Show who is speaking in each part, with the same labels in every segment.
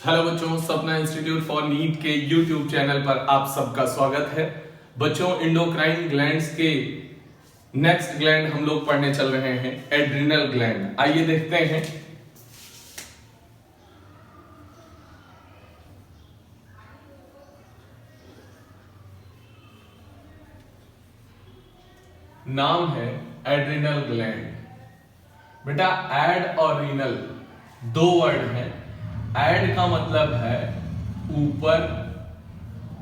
Speaker 1: Hello बच्चों, सपना institute for NEET के यूट्यूब चैनल पर आप सबका स्वागत है। बच्चों, एंडोक्राइन ग्लैंड्स के नेक्स्ट ग्लैंड हम लोग पढ़ने चल रहे हैं, एड्रिनल ग्लैंड। आइए देखते हैं। नाम है एड्रिनल ग्लैंड। बेटा, एड और रीनल दो वर्ड हैं। एड का मतलब है ऊपर,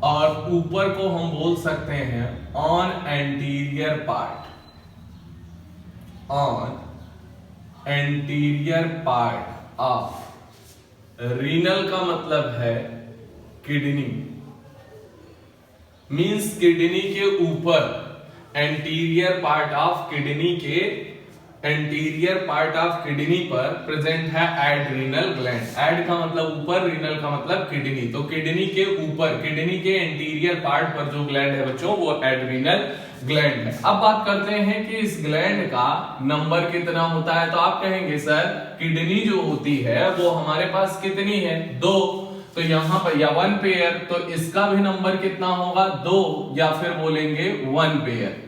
Speaker 1: और ऊपर को हम बोल सकते हैं on anterior part, on anterior part of. Renal का मतलब है किडनी, मींस किडनी के ऊपर, एंटीरियर पार्ट ऑफ किडनी के एंटीरियर पार्ट ऑफ किडनी पर प्रेजेंट है एड्रिनल ग्लैंड। एड का मतलब ऊपर, रीनल का मतलब किडनी। तो किडनी के ऊपर, किडनी के एंटीरियर पार्ट पर जो ग्लैंड है बच्चों, वो एड्रिनल ग्लैंड है। अब बात करते हैं कि इस ग्लैंड का नंबर कितना होता है। तो आप कहेंगे सर, किडनी जो होती है वो हमारे पास कितनी है? 2। तो यहां पर या 1 पेयर, तो इसका भी नंबर कितना होगा? 2, या फिर बोलेंगे 1 पेयर।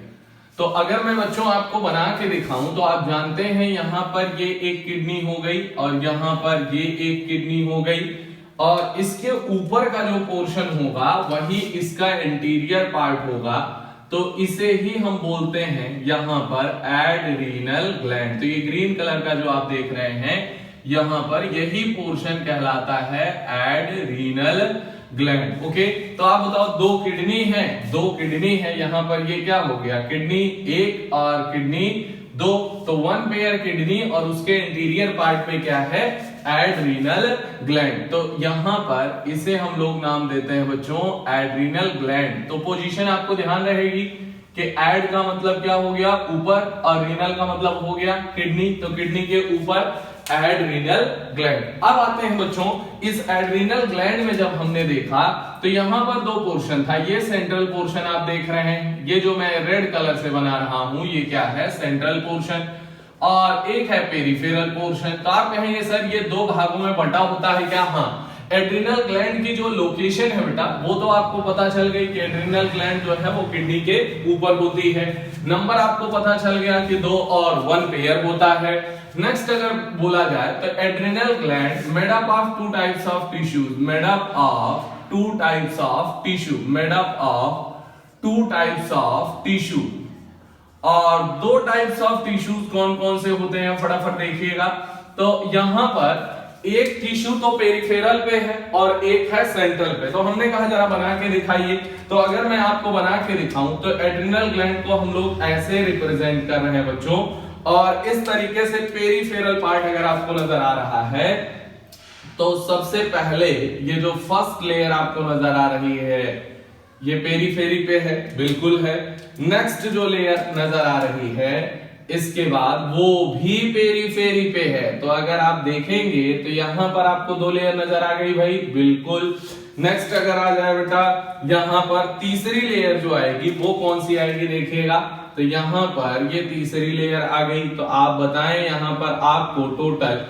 Speaker 1: तो अगर मैं बच्चों आपको बना के दिखाऊं तो आप जानते हैं यहां पर ये एक किडनी हो गई और यहां पर ये एक किडनी हो गई, और इसके ऊपर का जो पोर्शन होगा वही इसका एंटीरियर पार्ट होगा। तो इसे ही हम बोलते हैं यहां पर एड्रिनल ग्लैंड। तो ये ग्रीन कलर का जो आप देख रहे हैं यहां पर, यही पोर्शन कहलाता है एड्रिनल ग्लैंड। ओके, तो आप बताओ, दो किडनी है यहां पर, ये क्या हो गया? किडनी 1 और किडनी 2, तो 1 पेयर किडनी और उसके इंटीरियर पार्ट पे क्या है? Adrenal gland. तो यहां पर इसे हम लोग नाम देते हैं बच्चों एड्रिनल ग्लैंड। तो पोजीशन आपको ध्यान रहेगी कि एड का मतलब क्या हो गया? ऊपर, और रीनल का मतलब हो गया किडनी। तो किडनी के ऊपर एड्रिनल ग्लैंड। अब आते हैं बच्चों, इस एड्रिनल ग्लैंड में जब हमने देखा तो यहां पर दो पोर्शन था। ये सेंट्रल पोर्शन आप देख रहे हैं, ये जो मैं रेड कलर से बना रहा हूं, ये क्या है? Central portion. और एक है पेरिफेरल पोर्शन। तो आप कहेंगे सर, ये दो भागों में बंटा होता है क्या? हाँ, एड्रिनल ग्लैंड की जो लोकेशन है बेटा, वो तो आपको पता चल गई कि एड्रिनल ग्लैंड जो है वो किडनी के ऊपर होती है। नंबर आपको पता चल गया कि 2 और 1 पेयर होता है। नेक्स्ट अगर बोला जाए तो adrenal gland made up of 2 types of tissues, made up of 2 types of tissue, made up of 2 types of tissue. और 2 टाइप्स ऑफ टिश्यूज कौन कौन से होते हैं फटाफट देखिएगा। तो यहां पर एक टिश्यू तो पेरिफेरल पे है और एक है सेंट्रल पे। तो हमने कहा जरा बना के दिखाइए। तो अगर मैं आपको बना के दिखाऊं तो एड्रिनल ग्लैंड को हम लोग ऐसे रिप्रेजेंट कर रहे हैं बच्चों, और इस तरीके से पेरिफेरल पार्ट अगर आपको नजर आ रहा है तो सबसे पहले ये जो फर्स्ट लेयर आपको नजर आ रही है ये पेरिफेरी पे है, बिल्कुल है। नेक्स्ट जो लेयर नजर आ रही है इसके बाद वो भी पेरिफेरी पे है। तो अगर आप देखेंगे तो यहां पर आपको 2 लेयर नजर आ गई भाई, बिल्कुल। नेक्स्ट अगर आ जाए बेटा, यहां पर तीसरी लेयर जो आएगी वो कौन सी आएगी देखिएगा। तो यहां पर ये तीसरी लेयर आ गई। तो आप बताएं यहां पर आपको टोटल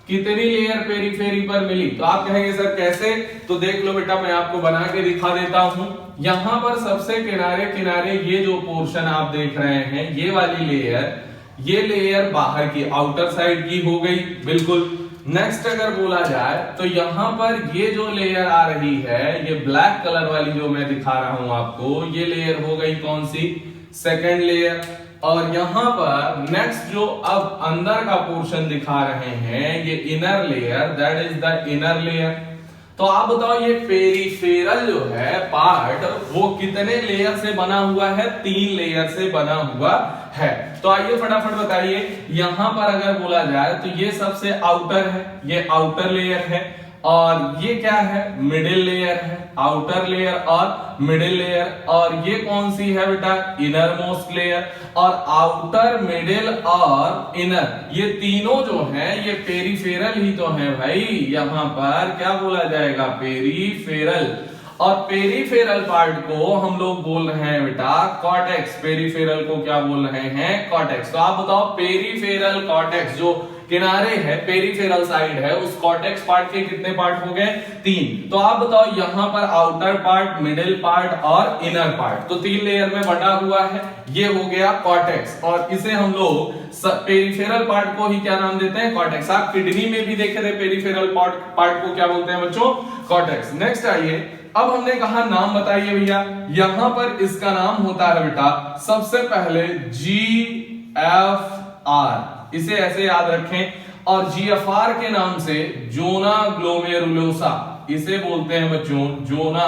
Speaker 1: कितनी लेयर पेरिफेरी पर मिली? तो आप कहेंगे सर कैसे? तो देख लो बेटा, मैं आपको बना के दिखा देता हूं। यहां पर सबसे किनारे किनारे ये जो पोर्शन आप देख रहे हैं, ये वाली लेयर, ये लेयर बाहर की आउटर साइड की हो गई, बिल्कुल। नेक्स्ट अगर बोला जाए तो यहां पर ये जो लेयर आ रही है, ये ब्लैक कलर वाली जो मैं दिखा रहा हूं आपको, ये लेयर हो गई कौन सी? Second layer. और यहां पर नेक्स्ट जो अब अंदर का पोर्शन दिखा रहे हैं, ये inner layer, that is the inner layer. तो आप बताओ, ये पेरिफेरल जो है पार्ट वो कितने लेयर से बना हुआ है? 3 लेयर से बना हुआ है। तो आइए फटाफट बताइए, यहां पर अगर बोला जाए तो ये सबसे आउटर है, ये आउटर लेयर है, और ये क्या है? मिडिल लेयर है। आउटर लेयर और मिडिल लेयर, और ये कौन सी है बेटा? Inner most layer. और आउटर, मिडिल और इनर, ये तीनों जो हैं ये पेरिफेरल ही तो हैं भाई। यहां पर क्या बोला जाएगा? पेरिफेरल। और पेरिफेरल पार्ट को हम लोग बोल रहे हैं बेटा कॉर्टेक्स। पेरिफेरल को क्या बोल रहे हैं? कॉर्टेक्स। तो आप बताओ, पेरिफेरल कॉर्टेक्स जो किनारे है, पेरिफेरल साइड है, उस कॉर्टेक्स पार्ट के कितने पार्ट हो गए? 3। तो आप बताओ यहां पर आउटर पार्ट, मिडिल पार्ट और इनर पार्ट, तो 3 लेयर में बटा हुआ है। ये हो गया कॉर्टेक्स, और इसे हम लोग पेरिफेरल पार्ट को ही क्या नाम देते हैं? कॉर्टेक्स। आप किडनी में भी देखे थे पेरिफेरल पार्ट को क्या बोलते हैं बच्चों? कॉर्टेक्स। नेक्स्ट आइए, अब हमने कहा नाम बताइए भैया। यहां पर इसका नाम होता है बेटा सबसे पहले GFR, इसे ऐसे याद रखें। और GFR के नाम से जोना ग्लोमेरुलोसा, इसे बोलते हैं बच्चों जोना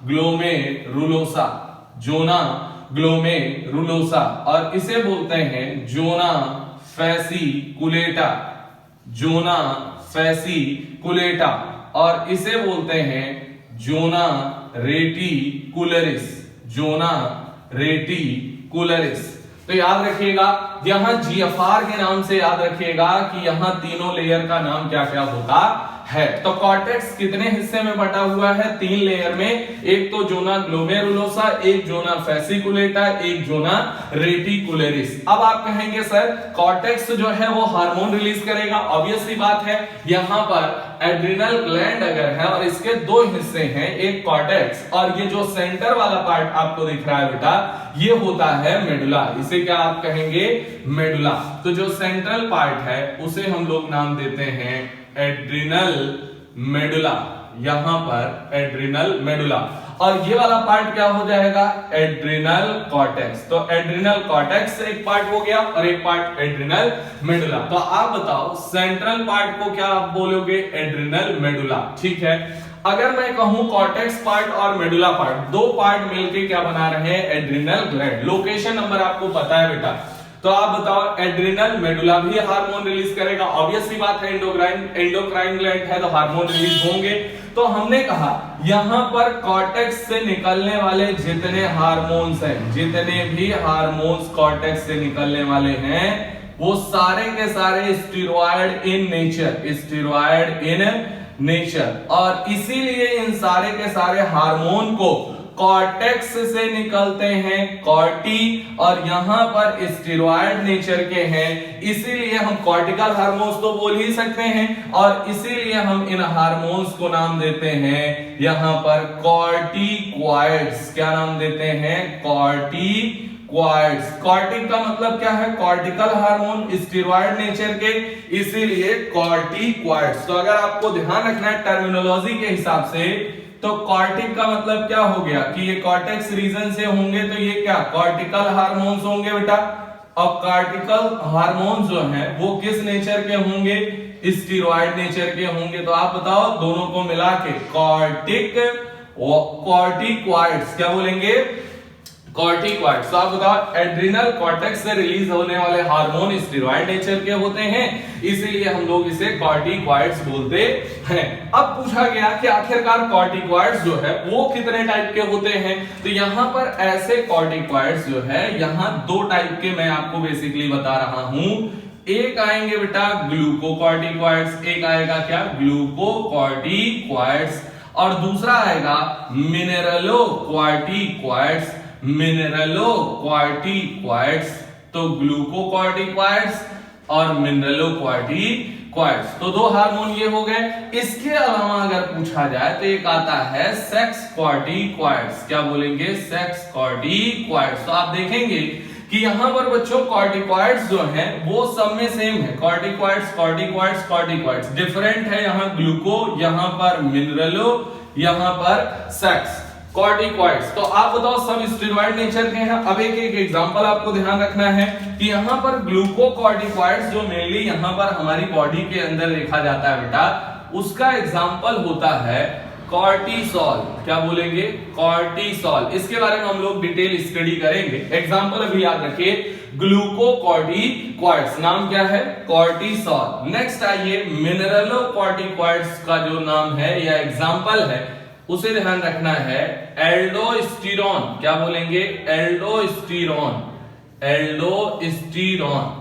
Speaker 1: ग्लोमेरुलोसा, जोना ग्लोमेरुलोसा। और इसे बोलते हैं जोना फैसिकुलेटा, जोना फैसिकुलेटा। और इसे बोलते हैं जोना रेटिकुलरिस, जोना रेटिकुलरिस। तो याद रखिएगा यहां GFR के नाम से याद रखिएगा कि यहां तीनों लेयर का नाम क्या क्या होता है। तो कॉर्टेक्स कितने हिस्से में बटा हुआ है? 3 लेयर में। एक तो जोना ग्लोमेरुलोसा, एक जोना फैसिकुलेटा, एक जोना रेटिकुलरिस। अब आप कहेंगे सर कॉर्टेक्स जो है वो हार्मोन रिलीज करेगा, ऑब्वियस सी बात है। यहां पर एड्रिनल ग्लैंड अगर है और इसके 2 हिस्से हैं, एक कॉर्टेक्स और ये जो सेंटर वाला पार्ट आपको दिख रहा है बेटा, ये होता है मेडुला। इसे क्या आप कहेंगे? मेडुला। तो जो सेंट्रल पार्ट है उसे हम लोग नाम देते हैं एड्रिनल मेडुला, यहां पर एड्रिनल मेडुला। और ये वाला पार्ट क्या हो जाएगा? Adrenal cortex. तो एड्रिनल कॉर्टेक्स एक पार्ट हो गया और एक पार्ट एड्रिनल मेडुला। तो आप बताओ सेंट्रल पार्ट को क्या आप बोलोगे? एड्रिनल मेडुला, ठीक है। अगर मैं कहूं कॉर्टेक्स पार्ट और मेडुला पार्ट, 2 पार्ट मिलके क्या बना रहे हैं? Adrenal gland. लोकेशन नंबर आपको पता है बेटा, तो आप बताओ एड्रिनल मेडुला भी हार्मोन रिलीज करेगा, ऑब्वियस सी बात है, एंडोक्राइन ग्लैंड है तो हार्मोन रिलीज होंगे। तो हमने कहा यहां पर कॉर्टेक्स से निकलने वाले जितने हार्मोन्स हैं, जितने भी हार्मोन्स कॉर्टेक्स से निकलने वाले हैं, वो सारे के सारे steroid in nature, steroid in nature. और इसीलिए इन सारे के सारे हार्मोन को कॉर्टेक्स से निकलते हैं कॉर्टी, और यहां पर स्टेरॉयड नेचर के हैं, इसीलिए हम कॉर्टिकल हार्मोन्स तो बोल ही सकते हैं। और इसीलिए हम इन हार्मोन्स को नाम देते हैं यहां पर कॉर्टिकॉइड्स। क्या नाम देते हैं? कॉर्टिकॉइड्स। कॉर्टिक का मतलब क्या है? कॉर्टिकल हार्मोन, स्टेरॉयड नेचर के, इसीलिए कॉर्टिकॉइड्स। तो अगर आपको ध्यान रखना है टर्मिनोलॉजी के हिसाब से, तो कॉर्टिक का मतलब क्या हो गया कि ये कॉर्टेक्स रीजन से होंगे, तो ये क्या कॉर्टिकल हार्मोन्स होंगे बेटा। और कॉर्टिकल हार्मोन्स जो हैं वो किस नेचर के होंगे? स्टेरॉयड नेचर के होंगे। तो आप बताओ दोनों को मिला के कॉर्टिकॉइड्स क्या बोलेंगे? कॉर्टिकॉइड्स। तो आप बताओ एड्रिनल कॉर्टेक्स से रिलीज होने वाले हार्मोन स्टेरॉयड नेचर के होते हैं, इसीलिए हम लोग इसे कॉर्टिकॉइड्स बोलते हैं। अब पूछा गया कि आखिरकार कॉर्टिकॉइड्स जो है वो कितने टाइप के होते हैं, तो यहां पर ऐसे कॉर्टिकॉइड्स जो है यहां 2 टाइप के मैं आपको बेसिकली बता रहा हूं। एक आएंगे बेटा ग्लूकोकॉर्टिकॉइड्स, एक आएगा क्या? ग्लूकोकॉर्टिकॉइड्स, और दूसरा आएगा मिनरलोकॉर्टिकॉइड्स, मिनरलोकॉर्टिकॉइड्स। तो ग्लूकोकॉर्टिकॉइड्स और मिनरलोकॉर्टिकॉइड्स, तो 2 हार्मोन ये हो गए। इसके अलावा अगर पूछा जाए तो एक आता है सेक्स कॉर्टिकॉइड्स। क्या बोलेंगे? Sex corticoids. तो आप देखेंगे कि यहां पर बच्चों कॉर्टिकॉइड्स जो हैं वो सब में सेम है, कॉर्टिकॉइड्स कॉर्टिकॉइड्स कॉर्टिकॉइड्स। डिफरेंट है यहां ग्लूको, यहां पर मिनरलो, यहां पर सेक्स कॉर्टिकॉइड्स। तो आप बताओ सब स्टेरॉयड नेचर के हैं। अब एक एग्जांपल आपको ध्यान रखना है कि यहां पर ग्लूकोकॉर्टिकॉइड्स जो मेनली यहां पर हमारी बॉडी के अंदर देखा जाता है बेटा, उसका एग्जांपल होता है कॉर्टिसोल। क्या बोलेंगे? कॉर्टिसोल। इसके बारे में हम लोग डिटेल स्टडी करेंगे। एग्जांपल अभी याद रखिए ग्लूकोकॉर्टिकॉइड्स, नाम क्या है? कॉर्टिसोल। नेक्स्ट आइए मिनरलोकॉर्टिकॉइड्स का जो नाम है या एग्जांपल है उसे ध्यान रखना है एल्डोस्टेरोन। क्या बोलेंगे? Aldosterone, aldosterone.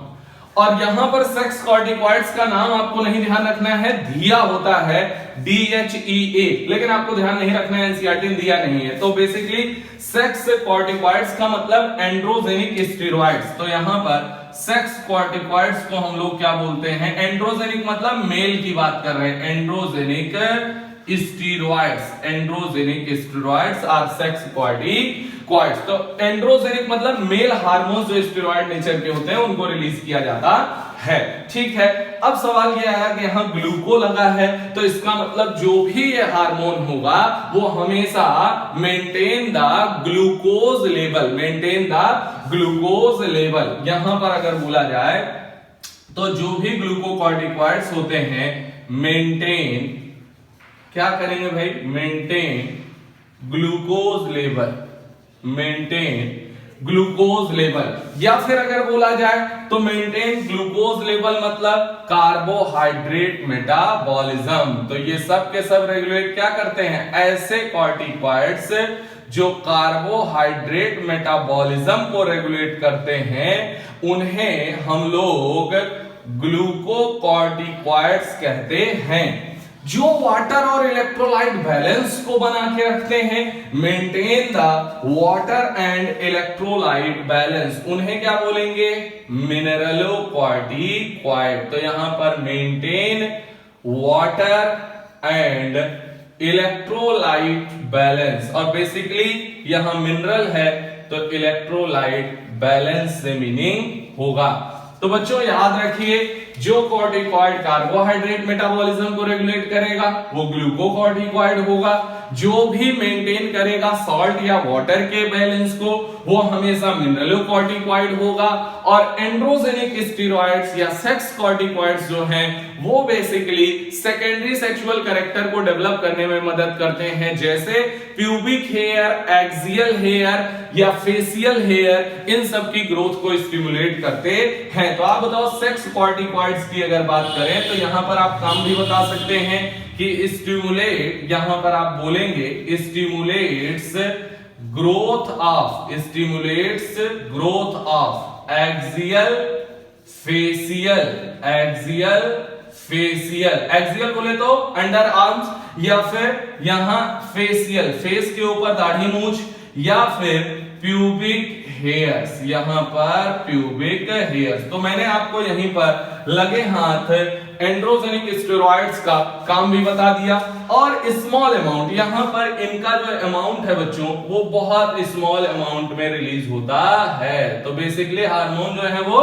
Speaker 1: और यहां पर सेक्स कॉर्टिकॉइड्स का नाम आपको नहीं ध्यान रखना है, दिया होता है DHEA, लेकिन आपको ध्यान नहीं रखना है, एनसीईआरटी दिया नहीं है। तो बेसिकली सेक्स कॉर्टिकॉइड्स का मतलब एंड्रोजेनिक स्टेरॉइड्स। तो यहां पर सेक्स कॉर्टिकॉइड्स को हम लोग क्या बोलते हैं, एंड्रोजेनिक मतलब मेल की बात कर रहे हैं, androgenic steroids, androgenic steroids are sex corticoids. तो एंड्रोजेनिक मतलब मेल हार्मोन्स जो स्टीरॉइड नेचर के होते हैं उनको रिलीज किया जाता है। ठीक है, अब सवाल यह आया कि यहां ग्लूको लगा है, तो इसका मतलब जो भी ये हार्मोन होगा वो हमेशा maintain the glucose level, maintain the glucose level. यहां पर अगर बोला जाए तो जो भी ग्लूकोकॉर्टिकॉइड्स होते हैं मेंटेन, क्या करेंगे भाई, maintain glucose level, maintain glucose level. या फिर अगर बोला जाए तो मेंटेन ग्लूकोज लेवल मतलब कार्बोहाइड्रेट मेटाबॉलिज्म। तो ये सब के सब रेगुलेट क्या करते हैं, ऐसे कॉर्टिकॉइड्स जो कार्बोहाइड्रेट मेटाबॉलिज्म को रेगुलेट करते हैं उन्हें हम लोग ग्लूकोकॉर्टिकॉइड्स कहते हैं। जो वाटर और इलेक्ट्रोलाइट बैलेंस को बना के रखते हैं, maintain the water and electrolyte balance, उन्हें क्या बोलेंगे, मिनरलोकॉर्टिकॉइड। तो यहां पर maintain water and electrolyte balance, और बेसिकली यहां मिनरल है तो इलेक्ट्रोलाइट बैलेंस से मीनिंग होगा। तो बच्चों याद रखिए, जो कॉर्टिकॉइड कार्बोहाइड्रेट मेटाबॉलिज्म को रेगुलेट करेगा वो ग्लूकोकॉर्टिकॉइड होगा, जो भी मेंटेन करेगा सॉल्ट या वाटर के बैलेंस को वो हमेशा मिनरलोकॉर्टिकॉइड होगा, और एंड्रोजेनिक स्टेरॉइड्स या सेक्स कॉर्टिकॉइड्स जो हैं वो बेसिकली सेकेंडरी सेक्सुअल कैरेक्टर को डेवलप करने में मदद करते हैं, जैसे प्यूबिक हेयर, एक्सियल हेयर या फेशियल हेयर, इन सब की ग्रोथ को स्टिमुलेट करते हैं। तो आप बताओ सेक्स कॉर्टिकॉइड्स की अगर बात करें तो यहां पर आप काम भी बता सकते हैं कि स्टिमुलेट, यहां पर आप बोलेंगे stimulates growth of, stimulates growth of axial facial, axial facial, axial बोले तो अंडर आर्म्स, या फिर यहां फेशियल, फेस के ऊपर दाढ़ी मूंछ, या फिर प्यूबिक हेयर्स, यहां पर प्यूबिक हेयर्स। तो मैंने आपको यहीं पर लगे हाथ एंड्रोजेनिक स्टेरॉइड्स का काम भी बता दिया, और स्मॉल अमाउंट, यहां पर इनका जो अमाउंट है बच्चों वो बहुत स्मॉल अमाउंट में रिलीज होता है। तो बेसिकली हार्मोन जो है वो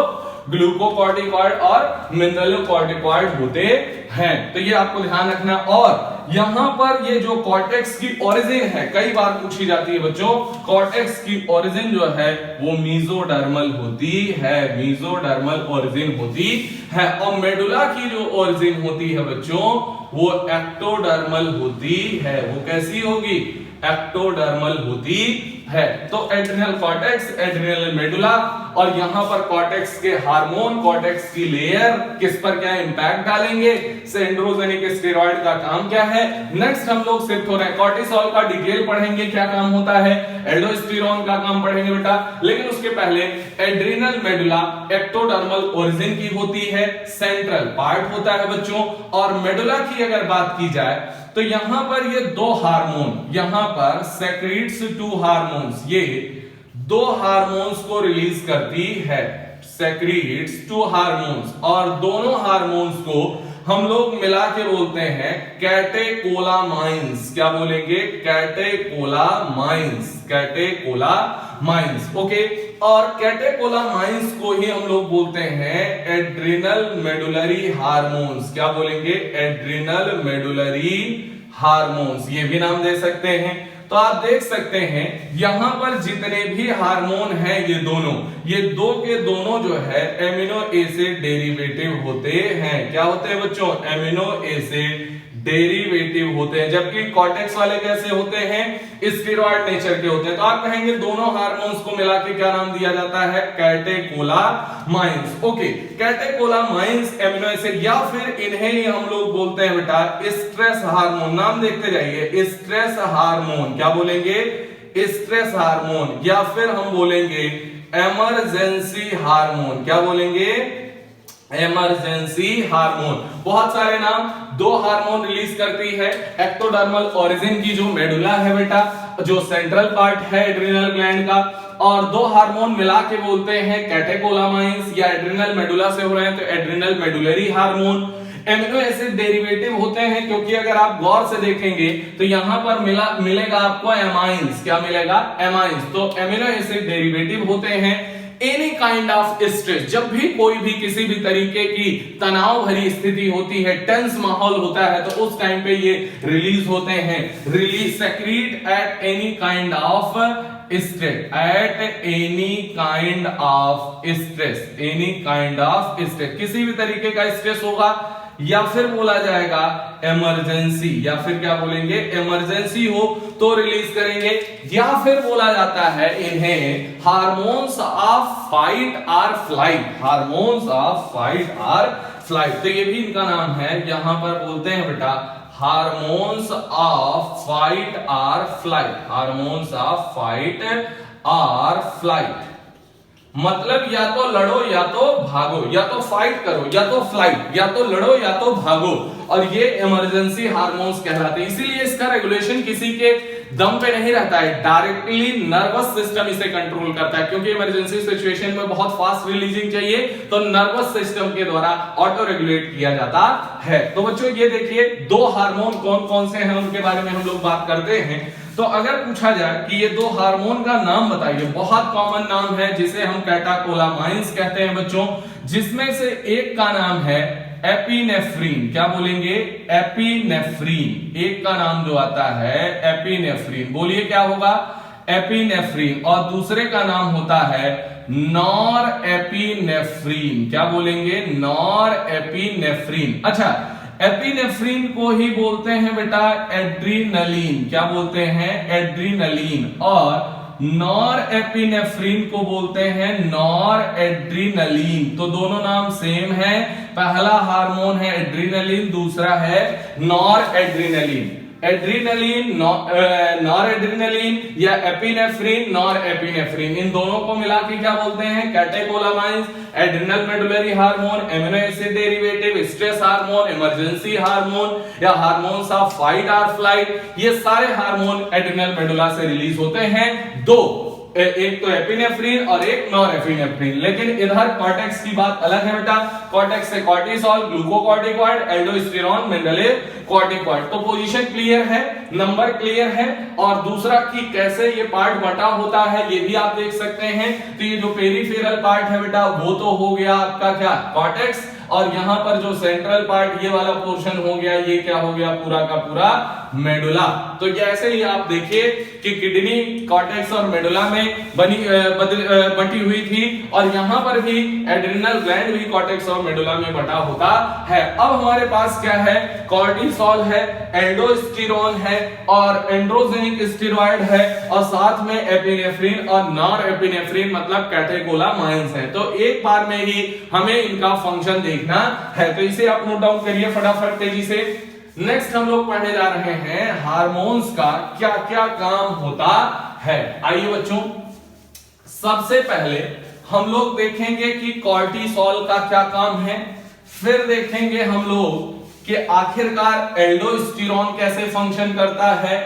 Speaker 1: ग्लूकोकॉर्टिकॉइड और मिनरलोकॉर्टिकॉइड होते हैं। तो ये आपको ध्यान रखना। और यहां पर ये जो कॉर्टेक्स की ओरिजिन है, कई बार पूछी जाती है बच्चों, कॉर्टेक्स की ओरिजिन जो है वो मेसोडर्मल होती है, मेसोडर्मल ओरिजिन होती है, और मेडुला की जो ओरिजिन होती है बच्चों वो एक्टोडर्मल होती है। वो कैसी होगी, एक्टोडर्मल होती है। तो एड्रिनल कॉर्टेक्स, एड्रिनल मेडुला, और यहां पर कॉर्टेक्स के हार्मोन, कॉर्टेक्स की लेयर किस पर क्या इंपैक्ट डालेंगे, एंड्रोजेनिक स्टेरॉइड का काम क्या है। नेक्स्ट हम लोग शिफ्ट हो रहे हैं, कॉर्टिसोल का डिटेल पढ़ेंगे, क्या काम होता है, एल्डोस्टेरोन का काम पढ़ेंगे बेटा। लेकिन उसके पहले एड्रिनल मेडुला एक्टोडर्मल ओरिजिन की होती है, सेंट्रल पार्ट होता है बच्चों, और मेडुला की अगर बात की जाए तो यहां पर ये दो हार्मोन, यहां पर सेक्रीट्स टू हार्मोन्स, ये दो हार्मोन्स को रिलीज करती है, सेक्रीट्स टू हार्मोन्स, और दोनों हार्मोन्स को हम लोग मिला के बोलते हैं कैटेकोलामाइंस। क्या बोलेंगे, कैटेकोलामाइंस, कैटेकोलामाइंस। ओके, और कैटेकोलामाइंस को ही हम लोग बोलते हैं एड्रिनल मेडुलरी हार्मोन्स। क्या बोलेंगे, एड्रिनल मेडुलरी हार्मोन्स, ये भी नाम दे सकते हैं। तो आप देख सकते हैं यहां पर जितने भी हार्मोन हैं ये दो के दोनों जो है एमिनो एसिड डेरिवेटिव होते हैं। क्या होते हैं बच्चों, एमिनो एसिड डेरिवेटिव होते हैं, जबकि कॉर्टेक्स वाले कैसे होते हैं, स्टेरॉइड नेचर के होते हैं। तो आप कहेंगे दोनों हार्मोन्स को मिला के क्या नाम दिया जाता है, catecholamines. Okay, catecholamines amino acid, या फिर इन्हें ही हम लोग बोलते हैं बेटा स्ट्रेस हार्मोन। नाम देखते जाइए, स्ट्रेस हार्मोन। क्या बोलेंगे, स्ट्रेस हार्मोन, या फिर हम बोलेंगे इमरजेंसी हार्मोन। क्या बोलेंगे, इमरजेंसी हार्मोन। बहुत सारे नाम, दो हार्मोन रिलीज करती है, एक्टोडर्मल ओरिजिन की जो मेडुला है बेटा, जो सेंट्रल पार्ट है एड्रिनल ग्लैंड का, और दो हार्मोन मिला के बोलते हैं कैटेकोलामाइंस, या एड्रिनल मेडुला से हो रहे हैं तो adrenal medullary hormone. Amino acid derivative होते हैं, क्योंकि अगर आप गौर से देखेंगे तो यहां पर मिलेगा आपको एमाइंस। क्या मिलेगा? एमाइंस। तो एमिनो एसिड डेरिवेटिव होते हैं। एनी काइंड ऑफ स्ट्रेस, जब भी कोई भी किसी भी तरीके की तनाव भरी स्थिति होती है, टेंस माहौल होता है, तो उस टाइम पे ये रिलीज होते हैं। Release secrete at any kind of stress, at any kind of stress, any kind of stress, किसी भी तरीके का स्ट्रेस होगा, या फिर बोला जाएगा इमरजेंसी, या फिर क्या बोलेंगे, इमरजेंसी हो तो रिलीज करेंगे, या फिर बोला जाता है इन्हें hormones of fight or flight, hormones of fight or flight. तो ये भी इनका नाम है, यहां पर बोलते हैं बेटा hormones of fight or flight, hormones of fight or flight. मतलब या तो लड़ो या तो भागो, या तो फाइट करो या तो फ्लाइट, या तो लड़ो या तो भागो, और ये इमरजेंसी हार्मोन्स कहलाते हैं। इसीलिए इसका रेगुलेशन किसी के दम पे नहीं रहता है, डायरेक्टली नर्वस सिस्टम इसे कंट्रोल करता है, क्योंकि इमरजेंसी सिचुएशन में बहुत फास्ट रिलीजिंग चाहिए, तो नर्वस सिस्टम के द्वारा ऑटो रेगुलेट किया जाता है। तो बच्चों ये देखिए, दो हार्मोन कौन कौन से हैं उनके बारे में हम लोग बात करते हैं। तो अगर पूछा जाए कि ये दो हार्मोन का नाम बताइए, बहुत कॉमन नाम है जिसे हम कैटेकोलामाइंस कहते हैं बच्चों, जिसमें से एक का नाम है एपिनेफ्रीन। क्या बोलेंगे? एपिनेफ्रीन। एक का नाम जो आता है एपिनेफ्रीन, बोलिए क्या होगा? एपिनेफ्रीन। और दूसरे का नाम होता है नॉर एपिनेफ्रीन। क्या बोलेंगे? Nor epinephrine. अच्छा, एपिनेफ्रीन को ही बोलते हैं बेटा एड्रीनलीन। क्या बोलते हैं? एड्रीनलीन। और नॉर एपिनेफ्रीन को बोलते हैं नॉर एड्रीनलीन। तो दोनों नाम सेम है, पहला हार्मोन है एड्रीनलीन, दूसरा है नॉर एड्रीनलीन। एड्रीनलीन, नॉर एड्रीनलीन, या एपिनेफ्रीन, नॉर एपिनेफ्रीन, इन दोनों को मिला के क्या बोलते हैं? Catecholamines, adrenal medullary hormone, amino acid derivative, stress hormone, emergency hormone, या हार्मोन्स ऑफ फाइट और फ्लाइट। ये सारे हार्मोन एड्रिनल मेडुला से रिलीज होते हैं, दो, एक तो एपिनेफ्रीन और एक नॉर एपिनेफ्रीन। लेकिन इधर कॉर्टेक्स की बात अलग है बेटा, कॉर्टेक्स से कॉर्टिसोल, ग्लूकोकॉर्टिकॉइड, एल्डोस्टेरोन, मिनरलोकॉर्टिकॉइड। तो पोजीशन क्लियर है, नंबर क्लियर है, और दूसरा कि कैसे ये पार्ट बटा होता है ये भी आप देख सकते हैं। तो ये जो पेरिफेरल पार्ट है बेटा वो तो हो गया आपका क्या? कॉर्टेक्स। और यहां पर जो सेंट्रल पार्ट ये वाला पोर्शन हो गया, ये क्या हो गया? पूरा का पूरा मेडुला। तो जैसे ही आप देखिए कि किडनी कॉर्टेक्स और मेडुला में बटी हुई थी, और यहां पर भी एड्रिनल ग्लैंड भी कॉर्टेक्स और मेडुला में बटा होता है। अब हमारे पास क्या है? कॉर्टिसोल है, एल्डोस्टेरोन है, और एंड्रोजेनिक स्टेरॉइड है, और साथ में एपिनेफ्रीन और नॉर एपिनेफ्रीन मतलब कैटेकोलामाइंस है। तो एक बार में ही हमें इनका फंक्शन देखना है, तो इसे आप नोट डाउन करिए फटाफट तेजी से। नेक्स्ट हम लोग पढ़ने जा रहे हैं हार्मोन्स का क्या क्या काम होता है। आइए बच्चों, सबसे पहले हम लोग देखेंगे कि कॉर्टिसोल का क्या काम है, फिर देखेंगे हम लोग कि आखिरकार एल्डोस्टेरोन कैसे फंक्शन करता है,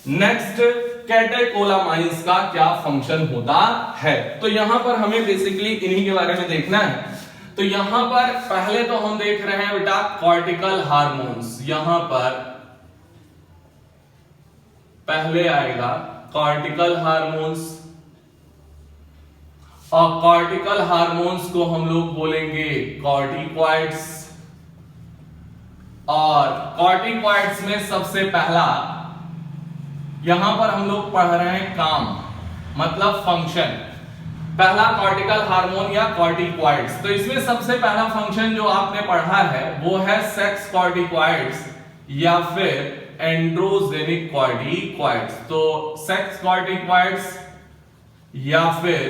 Speaker 1: नेक्स्ट कैटेकोलामाइंस का क्या फंक्शन होता है। तो यहां पर हमें बेसिकली इन्हीं के बारे में देखना है। तो यहां पर पहले तो हम देख रहे हैं बेटा कॉर्टिकल हार्मोन्स। यहां पर पहले आएगा कॉर्टिकल हार्मोन्स, और कॉर्टिकल हार्मोन्स को हम लोग बोलेंगे कॉर्टिकॉइड्स। और कॉर्टिकॉइड्स में सबसे पहला यहां पर हम लोग पढ़ रहे हैं काम, मतलब फंक्शन। पहला कॉर्टिकल हार्मोन या कॉर्टिकॉइड्स। तो इसमें सबसे पहला फंक्शन जो आपने पढ़ा है वो है सेक्स कॉर्टिकॉइड्स या फिर एंड्रोजेनिक कॉर्टिकॉइड्स। तो सेक्स कॉर्टिकॉइड्स या फिर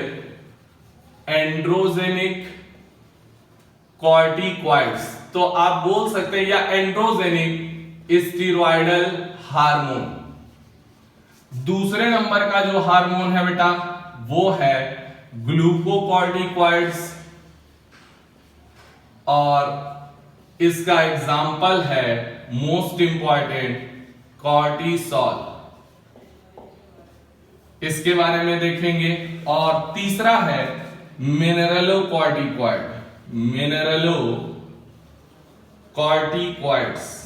Speaker 1: एंड्रोजेनिक कॉर्टिकॉइड्स, तो आप बोल सकते हैं, या एंड्रोजेनिक स्टीरॉयडल हार्मोन। दूसरे नंबर का जो हार्मोन है बेटा वो है ग्लूकोकॉर्टिकॉइड्स, और इसका एग्जाम्पल है मोस्ट इंपॉर्टेंट कॉर्टिसोल, इसके बारे में देखेंगे। और तीसरा है मिनरलोकॉर्टिकॉइड, मिनरलोकॉर्टिकॉइड्स,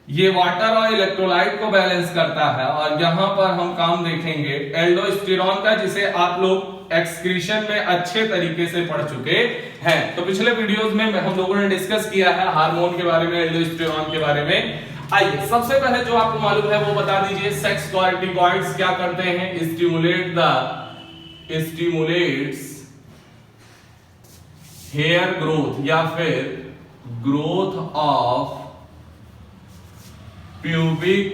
Speaker 1: ये वाटर और इलेक्ट्रोलाइट को बैलेंस करता है। और यहां पर हम काम देखेंगे एल्डोस्टेरॉन का, जिसे आप लोग एक्सक्रीशन में अच्छे तरीके से पढ़ चुके हैं। तो पिछले वीडियोस में हम लोगों ने डिस्कस किया है हार्मोन के बारे में, एल्डोस्टेरॉन के बारे में। आइए सबसे पहले जो आपको मालूम है वो बता दीजिए, सेक्स कॉर्टिकॉइड्स क्या करते हैं? स्टिमुलेट्स हेयर ग्रोथ या फिर growth of pubic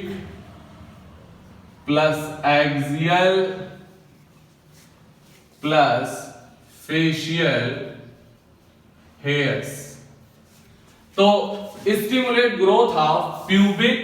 Speaker 1: plus axial plus facial hairs. तो stimulate growth of pubic,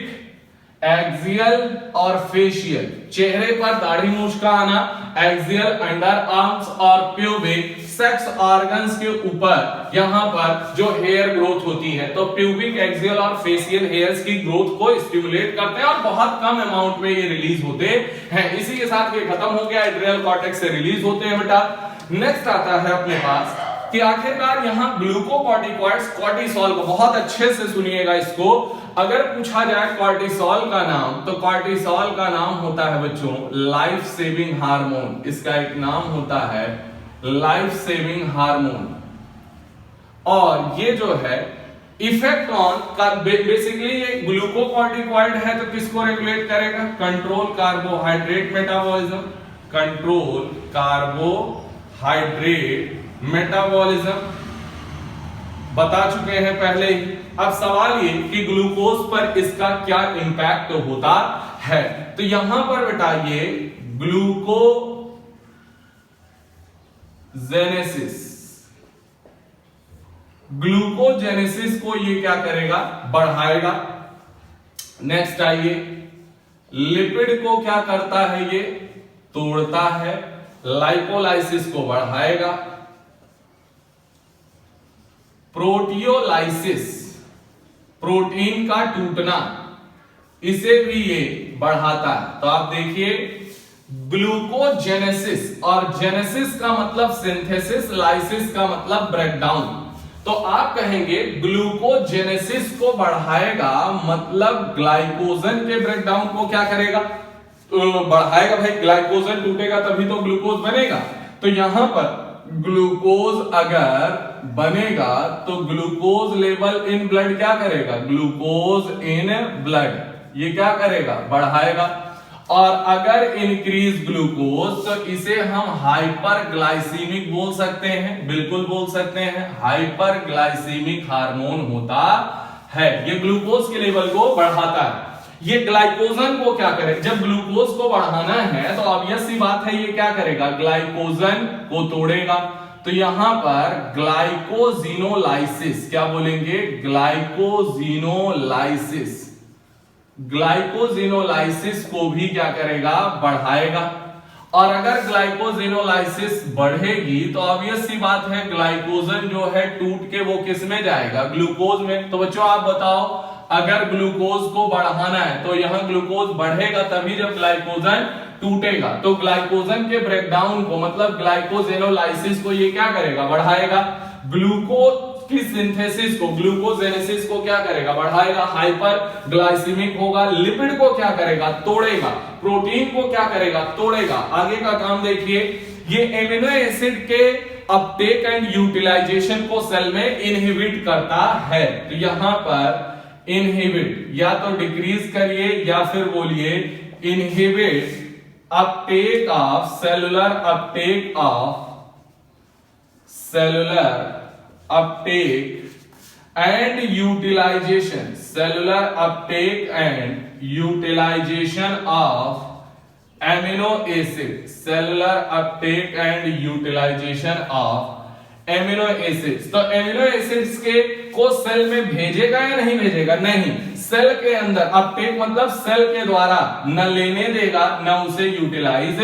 Speaker 1: axial और फेशियल, चेहरे पर दाढ़ी मूंछ का आना, एक्सियल अंडर आर्म्स और प्यूबिक सेक्स ऑर्गन्स के ऊपर यहां पर जो हेयर ग्रोथ होती है। तो प्यूबिक, एक्सियल और फेशियल हेयर्स की ग्रोथ को स्टिमुलेट करते हैं और बहुत कम अमाउंट में ये रिलीज होते हैं। इसी के साथ ये खत्म हो गया, एड्रिनल कॉर्टेक्स से रिलीज होते हैं बेटा। नेक्स्ट आता है अपने पास कि आखिरकार यहां ग्लूकोकॉर्टिकॉइड्स, कॉर्टिसोल को बहुत अच्छे से सुनिएगा इसको। अगर पूछा जाए कॉर्टिसोल का नाम, तो कॉर्टिसोल का नाम होता है बच्चों लाइफ सेविंग हार्मोन। इसका एक नाम होता है लाइफ सेविंग हार्मोन। और ये जो है इफेक्ट ऑन, बेसिकली ये ग्लूकोकॉर्टिकॉइड है तो किसको रेगुलेट करेगा? Control carbohydrate metabolism, control carbohydrate metabolism बता चुके हैं पहले ही। अब सवाल ये कि ग्लूकोज पर इसका क्या इंपैक्ट होता है। तो यहां पर बेटा ये ग्लूकोजेनेसिस को ये क्या करेगा? बढ़ाएगा। नेक्स्ट आइए, लिपिड को क्या करता है? ये तोड़ता है। लाइपोलाइसिस को बढ़ाएगा। प्रोटियोलाइसिस, प्रोटीन का टूटना, इसे भी ये बढ़ाता है। तो आप देखिए ग्लूकोजेनेसिस, और जेनेसिस का मतलब सिंथेसिस, लाइसिस का मतलब ब्रेकडाउन। तो आप कहेंगे ग्लूकोजेनेसिस को बढ़ाएगा, मतलब ग्लाइकोजन के ब्रेकडाउन को क्या करेगा? तो बढ़ाएगा भाई, ग्लाइकोजन टूटेगा तभी तो ग्लूकोज बनेगा। तो यहां पर ग्लूकोज अगर बनेगा तो ग्लूकोज लेवल इन ब्लड क्या करेगा? ग्लूकोज इन ब्लड ये क्या करेगा? बढ़ाएगा। और अगर इंक्रीज ग्लूकोज तो इसे हम हाइपरग्लाइसीमिक बोल सकते हैं, बिल्कुल बोल सकते हैं, हाइपरग्लाइसीमिक हार्मोन होता है। ये ग्लूकोज के लेवल को बढ़ाता है। ये ग्लाइकोजन को क्या करे? जब ग्लूकोज को बढ़ाना है तो ऑब्वियस सी बात है ये क्या करेगा? ग्लाइकोजन को तोड़ेगा। तो यहां पर ग्लाइकोजिनोलाइसिस, क्या बोलेंगे? ग्लाइकोजिनोलाइसिस, ग्लाइकोजिनोलाइसिस को भी क्या करेगा? बढ़ाएगा। और अगर ग्लाइकोजिनोलाइसिस बढ़ेगी तो ऑब्वियस सी बात है ग्लाइकोजन जो है टूट के वो किस में जाएगा? ग्लूकोज में। तो बच्चों आप बताओ, अगर ग्लूकोज को बढ़ाना है तो यहां ग्लूकोज बढ़ेगा तभी जब ग्लाइकोजन टूटेगा। तो ग्लाइकोजन के ब्रेकडाउन को, मतलब ग्लाइकोजेनोलाइसिस को ये क्या करेगा? बढ़ाएगा। ग्लूकोज की सिंथेसिस को, ग्लूकोजेनेसिस को क्या करेगा? बढ़ाएगा। हाइपर ग्लाइसीमिक होगा। लिपिड को क्या करेगा? तोड़ेगा। प्रोटीन को क्या करेगा? तोड़ेगा। आगे का काम देखिए, ये एमिनो एसिड के अपटेक एंड यूटिलाइजेशन को सेल में इनहिबिट करता है। तो यहां पर इनहिबिट या तो डिक्रीज करिए या फिर बोलिए inhibit uptake of cellular uptake and utilisation, cellular uptake and utilisation of amino acid, cellular uptake and utilisation of amino acids. तो एमिनो एसिड्स के को सेल में भेजेगा या नहीं भेजेगा? नहीं, सेल के अंदर अपटेक मतलब सेल के द्वारा न लेने देगा न उसे यूटिलाइज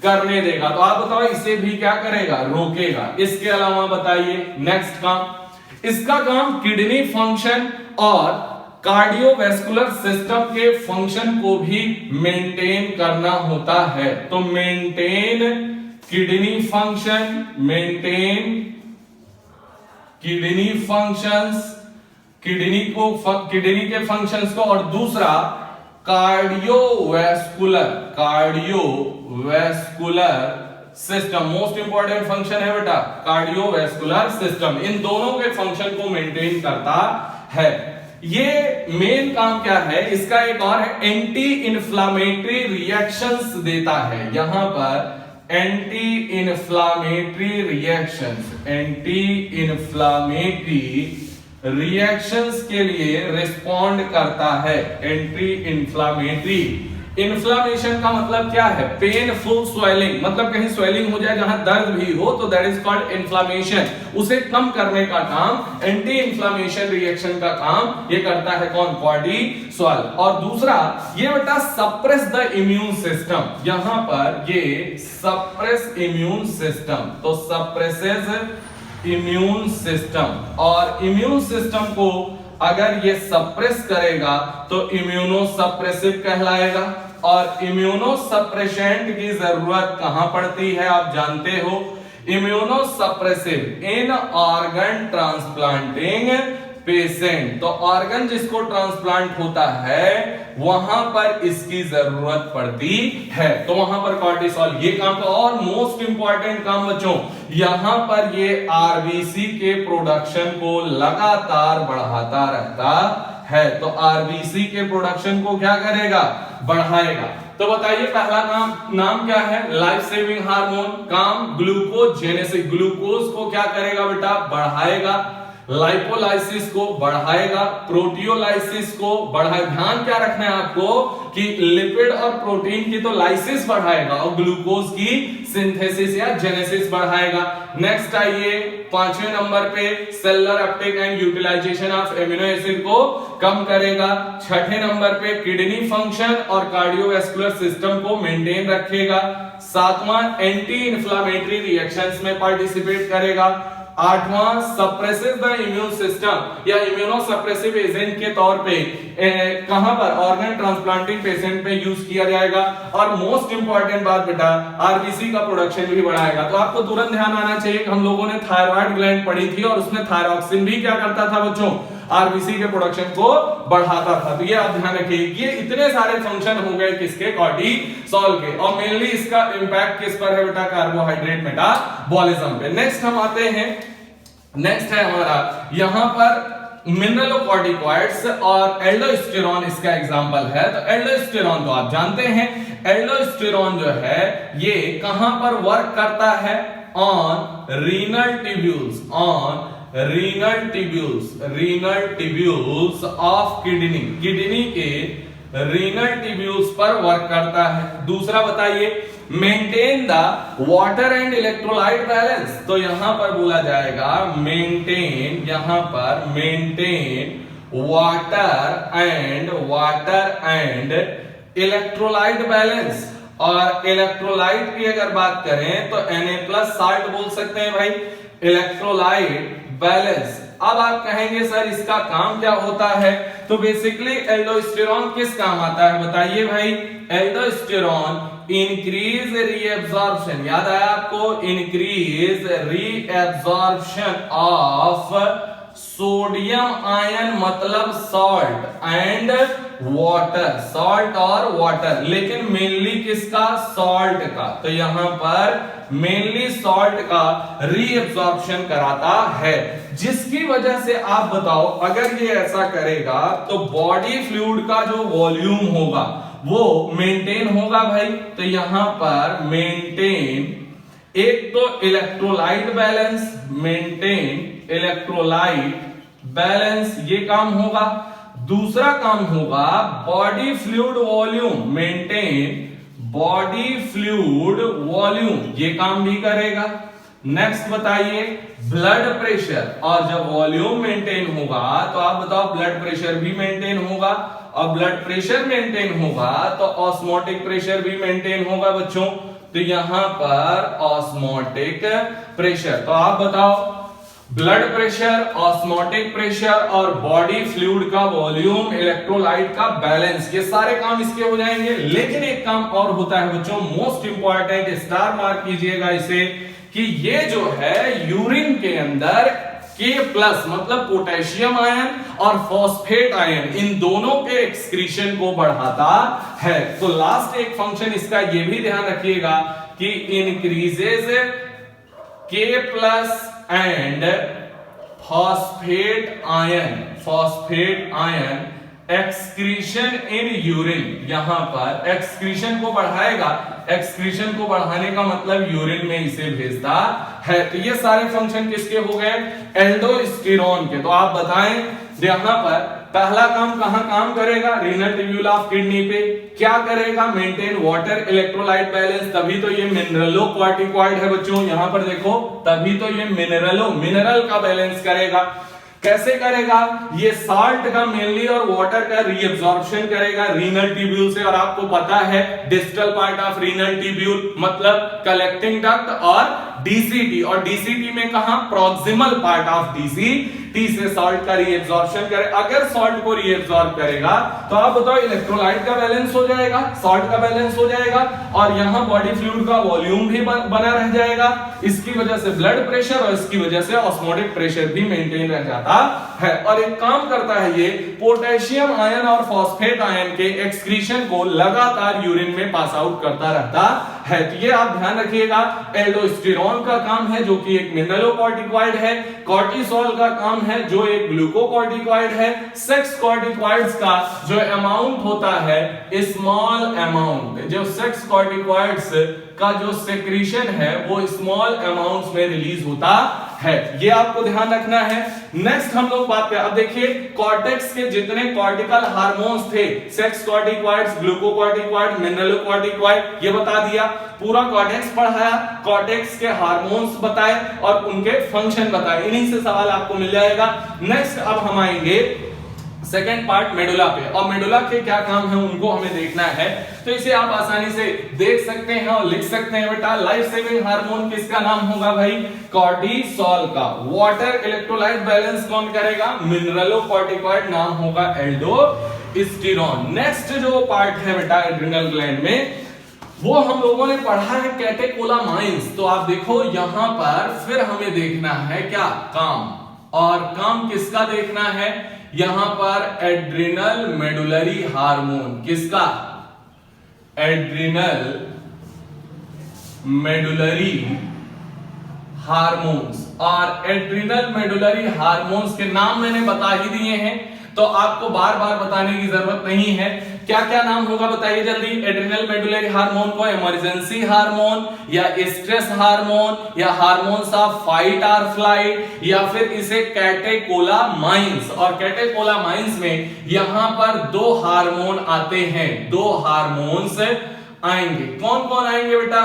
Speaker 1: करने देगा। तो आप बताओ इसे भी क्या करेगा, रोकेगा। इसके अलावा बताइए नेक्स्ट काम, इसका काम किडनी फंक्शन और कार्डियोवैस्कुलर सिस्टम के फंक्शन को भी मेंटेन करना होता है। तो maintain kidney function, maintain kidney functions, kidney के फंक्शंस को, और दूसरा cardiovascular system, most important function है बेटा कार्डियोवैस्कुलर सिस्टम, इन दोनों के फंक्शन को मेंटेन करता है। ये मेन काम क्या है इसका, एक और है एंटी इन्फ्लामेटरी रिएक्शंस देता है। यहां पर एंटी इन्फ्लामेटरी रिएक्शंस के लिए रिस्पॉन्ड करता है। एंटी इन्फ्लामेटरी, इन्फ्लामेशन का मतलब क्या है, पेनफुल स्वेलिंग, मतलब कहीं स्वेलिंग हो जाए जहां दर्द भी हो तो दैट इज कॉल्ड इन्फ्लामेशन, उसे कम करने का काम एंटी इन्फ्लामेशन रिएक्शन का काम ये करता है कौन, कॉर्टिसोल। और दूसरा ये बेटा सप्रेस द इम्यून सिस्टम, यहां पर ये सप्रेस इम्यून सिस्टम, तो सप्रेसेस इम्यून सिस्टम, और इम्यून सिस्टम को अगर ये सप्रेस करेगा तो इम्यूनो सप्रेसिव कहलाएगा। और इम्यूनो सप्रेशेंट की जरूरत कहां पड़ती है आप जानते हो, इम्यूनो सप्रेसिव इन ऑर्गन ट्रांसप्लांटिंग पेशेंट, तो ऑर्गन जिसको ट्रांसप्लांट होता है वहां पर इसकी जरूरत पड़ती है, तो वहां पर कॉर्टिसोल ये काम। और मोस्ट इंपॉर्टेंट काम बच्चों, यहां पर ये आरबीसी के प्रोडक्शन को लगातार बढ़ाता रहता है, तो आरबीसी के प्रोडक्शन को क्या करेगा, बढ़ाएगा। तो बताइए पहला नाम क्या है, लाइफ सेविंग हार्मोन, काम ग्लूकोज जेनेसिस, ग्लूकोज को क्या करेगा बेटा, बढ़ाएगा, लाइपोलाइसिस को बढ़ाएगा, प्रोटियोलाइसिस को बढ़ाएगा। ध्यान क्या रखना है आपको कि लिपिड और प्रोटीन की तो लाइसिस बढ़ाएगा और ग्लूकोज की सिंथेसिस या जेनेसिस बढ़ाएगा। नेक्स्ट आइए 5वें नंबर पे cellular uptake and utilisation of amino acid को कम करेगा। 6ठे नंबर पे किडनी फंक्शन और कार्डियोवैस्कुलर सिस्टम को मेंटेन रखेगा। 7वां एंटी इन्फ्लामेटरी रिएक्शंस में पार्टिसिपेट करेगा। 8वां सप्रेसिव द इम्यून सिस्टम या इम्यूनो सप्रेसिव एजेंट के तौर पे कहां पर, ऑर्गन ट्रांसप्लांटिंग पेशेंट पे यूज किया जाएगा। और मोस्ट इंपॉर्टेंट बात बेटा आरबीसी का प्रोडक्शन भी बढ़ाएगा। तो आपको तुरंत ध्यान आना चाहिए कि हम लोगों ने थायराइड ग्लैंड पढ़ी थी और उसमें थायरॉक्सिन भी क्या करता था बच्चों, आरबीसी के प्रोडक्शन को बढ़ाता था। तो ये आप ध्यान रखिए, ये इतने सारे फंक्शन हो गए किसके, कॉर्टिसोल के, और मेनली इसका इंपैक्ट किस पर है बेटा, कार्बोहाइड्रेट मेटाबॉलिज्म पे। नेक्स्ट हम आते हैं, नेक्स्ट है हमारा यहां पर मिनरलोकॉर्टिकॉइड्स और एल्डोस्टेरॉन इसका एग्जांपल है। तो एल्डोस्टेरॉन तो आप जानते हैं, एल्डोस्टेरॉन जो है ये कहां पर वर्क करता है, on renal tubules, on renal tubules of kidney, kidney के रीनल ट्यूब्यूल्स पर वर्क करता है। दूसरा बताइए maintain the water and electrolyte balance, तो यहां पर बोला जाएगा मेंटेन, यहां पर maintain water and electrolyte balance. और इलेक्ट्रोलाइट की अगर बात करें तो Na+ साल्ट बोल सकते हैं भाई, इलेक्ट्रोलाइट बैलेंस। अब आप कहेंगे सर इसका काम क्या होता है, तो बेसिकली एल्डोस्टेरॉन किस काम आता है बताइए भाई, एल्डोस्टेरॉन इंक्रीज रीएब्जॉर्प्शन, याद आया आपको, increase reabsorption of sodium ion मतलब सॉल्ट एंड वाटर, सॉल्ट और वाटर, लेकिन मेनली किसका, सॉल्ट का। तो यहां पर मेनली सॉल्ट का रीएब्जॉर्प्शन कराता है, जिसकी वजह से आप बताओ अगर ये ऐसा करेगा तो बॉडी फ्लूइड का जो वॉल्यूम होगा वो मेंटेन होगा भाई। तो यहां पर मेंटेन, एक तो electrolyte balance, maintain electrolyte balance ये काम होगा। दूसरा काम होगा body fluid volume, maintain body fluid volume, ये काम भी करेगा। नेक्स्ट बताइए ब्लड प्रेशर, और जब वॉल्यूम मेंटेन होगा तो आप बताओ ब्लड प्रेशर भी मेंटेन होगा, और ब्लड प्रेशर मेंटेन होगा तो ऑस्मोटिक प्रेशर भी मेंटेन होगा बच्चों। तो यहां पर ऑस्मोटिक प्रेशर। तो आप बताओ, ब्लड प्रेशर, ऑस्मोटिक प्रेशर और बॉडी फ्लूइड का वॉल्यूम, इलेक्ट्रोलाइट का बैलेंस, ये सारे काम इसके हो जाएंगे। लेकिन एक काम और होता है बच्चों, मोस्ट इंपॉर्टेंट, स्टार मार्क कीजिएगा इसे, कि ये जो है यूरिन के अंदर K+ मतलब पोटेशियम आयन और फॉस्फेट आयन, इन दोनों के एक्सक्रीशन को बढ़ाता है। तो लास्ट एक फंक्शन इसका ये भी ध्यान रखिएगा कि increases K+ and phosphate ion excretion in urine, यहां पर एक्सक्रीशन को बढ़ाएगा। एक्सक्रीशन को बढ़ाने का मतलब यूरिन में इसे भेजता है। तो ये सारे फंक्शन किसके हो गए? एल्डोस्टेरोन के। तो आप बताएं, यहां पर पहला काम कहां काम करेगा? रीनल ट्यूब्यूल ऑफ किडनी पे। क्या करेगा? Maintain water electrolyte balance. तभी तो ये मिनरलोकॉर्टिकॉइड है बच्चों, यहां पर देखो, तभी तो ये मिनरल का बैलेंस करेगा। कैसे करेगा? ये साल्ट का मेनली और वाटर का रीअब्जॉर्प्शन करेगा रीनल ट्यूब्यूल से। और आपको पता है distal part of renal tubule मतलब कलेक्टिंग डक्ट और डीसीटी, और डीसीटी में कहा? प्रॉक्सिमल पार्ट ऑफ डीसीटी से साल्ट का रीअब्जॉर्प्शन करे। अगर साल्ट को रीअब्जॉर्ब करेगा तो आप बताओ इलेक्ट्रोलाइट का बैलेंस हो जाएगा, साल्ट का बैलेंस हो जाएगा, और यहां बॉडी फ्लूइड का वॉल्यूम भी बना रह जाएगा। इसकी वजह से ब्लड प्रेशर और इसकी वजह से ऑस्मोटिक प्रेशर भी मेंटेन रह जाता है। और एक काम करता है ये, पोटेशियम आयन और फॉस्फेट आयन के एक्सक्रीशन को लगातार यूरिन में पास आउट करता रहता है। तो ये आप ध्यान रखिएगा। एल्डोस्टेरोन का काम है जो कि एक मिनरलोकॉर्टिकॉइड है। कॉर्टिसोल का काम है जो एक ग्लूकोकॉर्टिकॉइड है। सेक्स कॉर्टिकॉइड्स का जो अमाउंट होता है स्मॉल अमाउंट, जो सेक्स कॉर्टिकॉइड्स का जो सेक्रीशन है वो स्मॉल अमाउंट्स में रिलीज होता है। ये आपको ध्यान रखना है। नेक्स्ट हम लोग बात करें, अब देखिए कॉर्टेक्स के जितने कॉर्टिकल हार्मोन्स थे, सेक्स कॉर्टिकॉइड्स, ग्लूकोकॉर्टिकॉइड, मिनरलोकॉर्टिकॉइड, ये बता दिया। पूरा कॉर्टेक्स पढ़ाया, कॉर्टेक्स के हार्मोन्स बताए और उनके फंक्शन बताए। इन्हीं से सवाल आपको मिल जाएगा। नेक्स्ट अब हम आएंगे सेकेंड पार्ट मेडुला पे, और मेडुला के क्या काम है उनको हमें देखना है। तो इसे आप आसानी से देख सकते हैं और लिख सकते हैं बेटा। लाइफ सेविंग हार्मोन किसका नाम होगा भाई? कॉर्टिसोल का। वाटर इलेक्ट्रोलाइट बैलेंस कौन करेगा? मिनरलोकॉर्टिकॉइड, नाम होगा एल्डोस्टेरोन। नेक्स्ट जो पार्ट है बेटा एड्रिनल ग्लैंड में, वो हम लोगों ने पढ़ा है कैटेकोलामाइंस। तो आप देखो यहां पर फिर हमें देखना है क्या? काम। और काम किसका देखना है? यहां पर एड्रिनल मेडुलरी हार्मोन, किसका? Adrenal medullary hormones. और एड्रिनल मेडुलरी हार्मोन्स के नाम मैंने बता ही दिए हैं, तो आपको बार बार बताने की जरूरत नहीं है। क्या क्या नाम होगा बताइए जल्दी। एड्रिनल मेडुलरी हार्मोन को इमरजेंसी हार्मोन, या स्ट्रेस हार्मोन, या हार्मोन्स ऑफ फाइट और फ्लाइट, या फिर इसे कैटेकोलामाइंस। और कैटेकोलामाइंस में यहां पर दो हार्मोन आते हैं, दो हार्मोन्स आएंगे। कौन कौन आएंगे बेटा?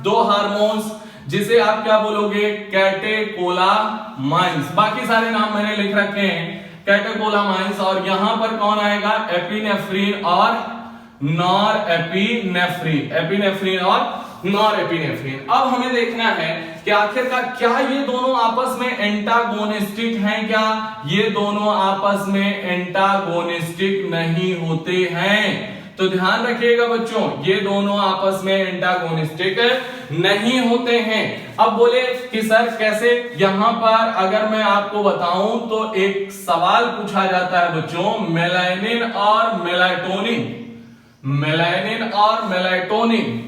Speaker 1: दो हार्मोन्स, जिसे आप क्या बोलोगे? कैटेकोलामाइंस। बाकी सारे नाम मैंने लिख रखे हैं कैटेकोलामाइंस। और यहां पर कौन आएगा? एपिनेफ्रिन और नॉरएपिनेफ्रिन, एपिनेफ्रिन और नॉरएपिनेफ्रिन। अब हमें देखना है कि आखिरकार क्या ये दोनों आपस में एंटागोनिस्टिक हैं? क्या ये दोनों आपस में एंटागोनिस्टिक नहीं होते हैं? तो ध्यान रखिएगा बच्चों, ये दोनों आपस में एंटागोनिस्टिक नहीं होते हैं। अब बोले कि सर कैसे? यहां पर अगर मैं आपको बताऊं तो एक सवाल पूछा जाता है बच्चों, मेलानिन और मेलाटोनिन, मेलानिन और मेलाटोनिन।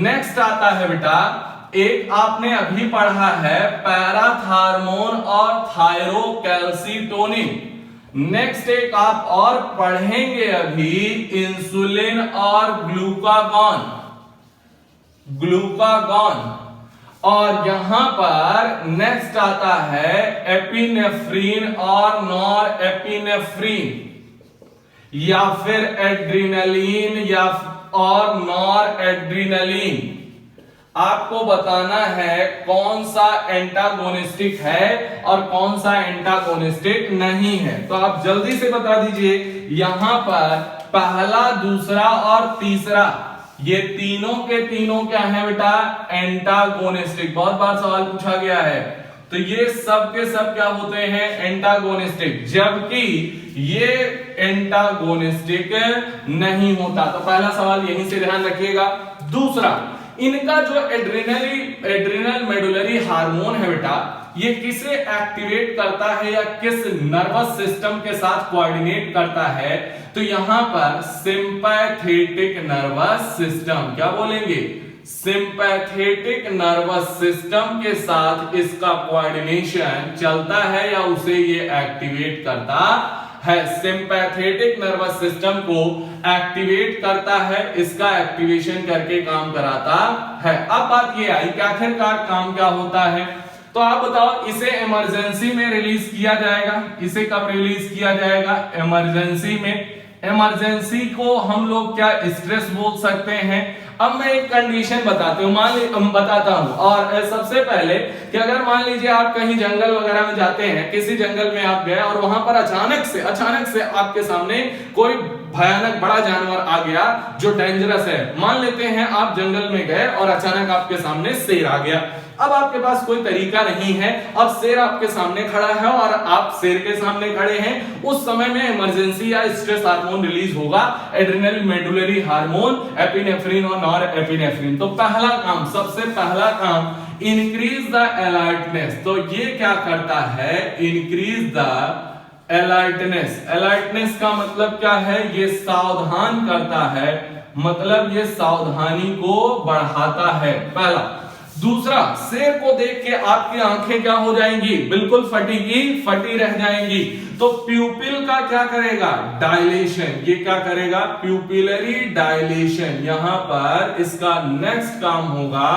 Speaker 1: नेक्स्ट आता है बेटा, एक आपने अभी पढ़ा है पैराथार्मोन और थायरोकैल्सिटोनिन। नेक्स्ट एक आप और पढ़ेंगे अभी, इंसुलिन और ग्लूकागॉन, ग्लूकागॉन। और यहां पर नेक्स्ट आता है एपिनेफ्रिन और नॉरएपिनेफ्रिन, या फिर एड्रिनलिन या और नॉरएड्रिनलिन। आपको बताना है कौन सा एंटागोनिस्टिक है और कौन सा एंटागोनिस्टिक नहीं है। तो आप जल्दी से बता दीजिए, यहां पर पहला, दूसरा और तीसरा, ये तीनों के तीनों क्या है बेटा, एंटागोनिस्टिक। बहुत बार सवाल पूछा गया है। तो ये सब के सब क्या होते हैं, एंटागोनिस्टिक, जबकि ये एंटागोनिस्टिक नहीं होता। तो पहला सवाल यहीं से ध्यान रखिएगा। दूसरा, इनका जो एड्रिनल मेडुलरी हार्मोन है बेटा, ये किसे एक्टिवेट करता है या किस नर्वस सिस्टम के साथ कोऑर्डिनेट करता है, तो यहां पर सिंपैथेटिक नर्वस सिस्टम, क्या बोलेंगे, सिंपैथेटिक नर्वस सिस्टम के साथ इसका कोऑर्डिनेशन चलता है या उसे ये एक्टिवेट करता है। सिंपैथेटिक नर्वस सिस्टम को एक्टिवेट करता है, इसका एक्टिवेशन करके काम कराता है। अब बात ये आई कि आखिरकार काम क्या होता है। तो आप बताओ, इसे इमरजेंसी में रिलीज किया जाएगा, इसे कब रिलीज किया जाएगा, इमरजेंसी में। इमरजेंसी को हम लोग क्या स्ट्रेस बोल सकते हैं। अब मैं एक कंडीशन बताता हूं। और सबसे पहले कि अगर मान लीजिए आप कहीं जंगल वगैरह में जाते हैं, किसी जंगल में आप गए और वहां पर अचानक से आपके सामने कोई भयानक बड़ा जानवर आ गया जो डेंजरस है। मान लेते हैं आप जंगल में गए और अचानक आपके सामने शेर आ गया। अब आपके पास कोई तरीका नहीं है, अब शेर आपके सामने खड़ा है और आप शेर के सामने खड़े हैं। उस समय में इमरजेंसी या स्ट्रेस हार्मोन रिलीज होगा, एड्रिनल मेडुलरी हार्मोन, एपिनेफ्रिन और नॉरएपिनेफ्रिन। तो पहला काम, सबसे पहला काम, इंक्रीज द अलर्टनेस। तो ये क्या करता है, इंक्रीज द अलर्टनेस। अलर्टनेस का मतलब क्या है, ये सावधान करता है, मतलब ये सावधानी को बढ़ाता है, पहला। दूसरा, शेर को देख के आपकी आंखें क्या हो जाएंगी, बिल्कुल फटी रह जाएंगी। तो प्यूपिल का क्या करेगा, डायलेशन। ये क्या करेगा, प्यूपिलरी डायलेशन। यहां पर इसका नेक्स्ट काम होगा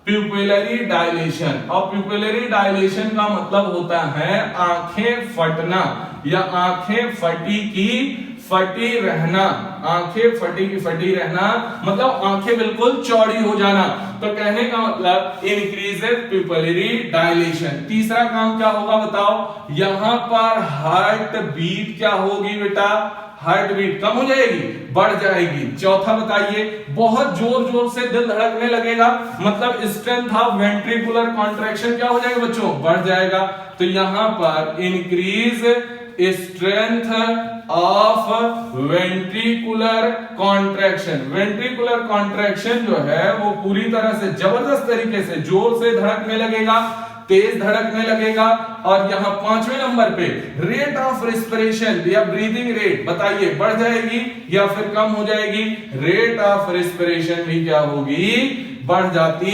Speaker 1: प्यूपिलरी डायलेशन। और प्यूपिलरी डायलेशन का मतलब होता है आंखें फटना या आंखें फटी रहना। आंखें फटी रहना मतलब आंखें बिल्कुल चौड़ी हो जाना। तो कहने का मतलब इंक्रीजेस प्यूपिलरी डायलेशन। तीसरा काम क्या होगा बताओ, यहां पर हार्ट बीट क्या होगी बेटा, हार्ट बीट कम हो जाएगी, बढ़ जाएगी। चौथा बताइए, बहुत जोर से दिल धड़कने लगेगा, मतलब स्ट्रेंथ ऑफ वेंट्रिकुलर कॉन्ट्रैक्शन क्या हो जाएगा बच्चों, बढ़ जाएगा। तो यहां पर increase strength of ventricular contraction. Ventricular contraction जो है वो पूरी तरह से जबरदस्त तरीके से जोर से धड़कने लगेगा, तेज धड़कने लगेगा। और यहां पांचवें नंबर पे रेट ऑफ रेस्पिरेशन या ब्रीदिंग रेट बताइए, बढ़ जाएगी या फिर कम हो जाएगी। रेट ऑफ रेस्पिरेशन भी क्या होगी, बढ़ जाती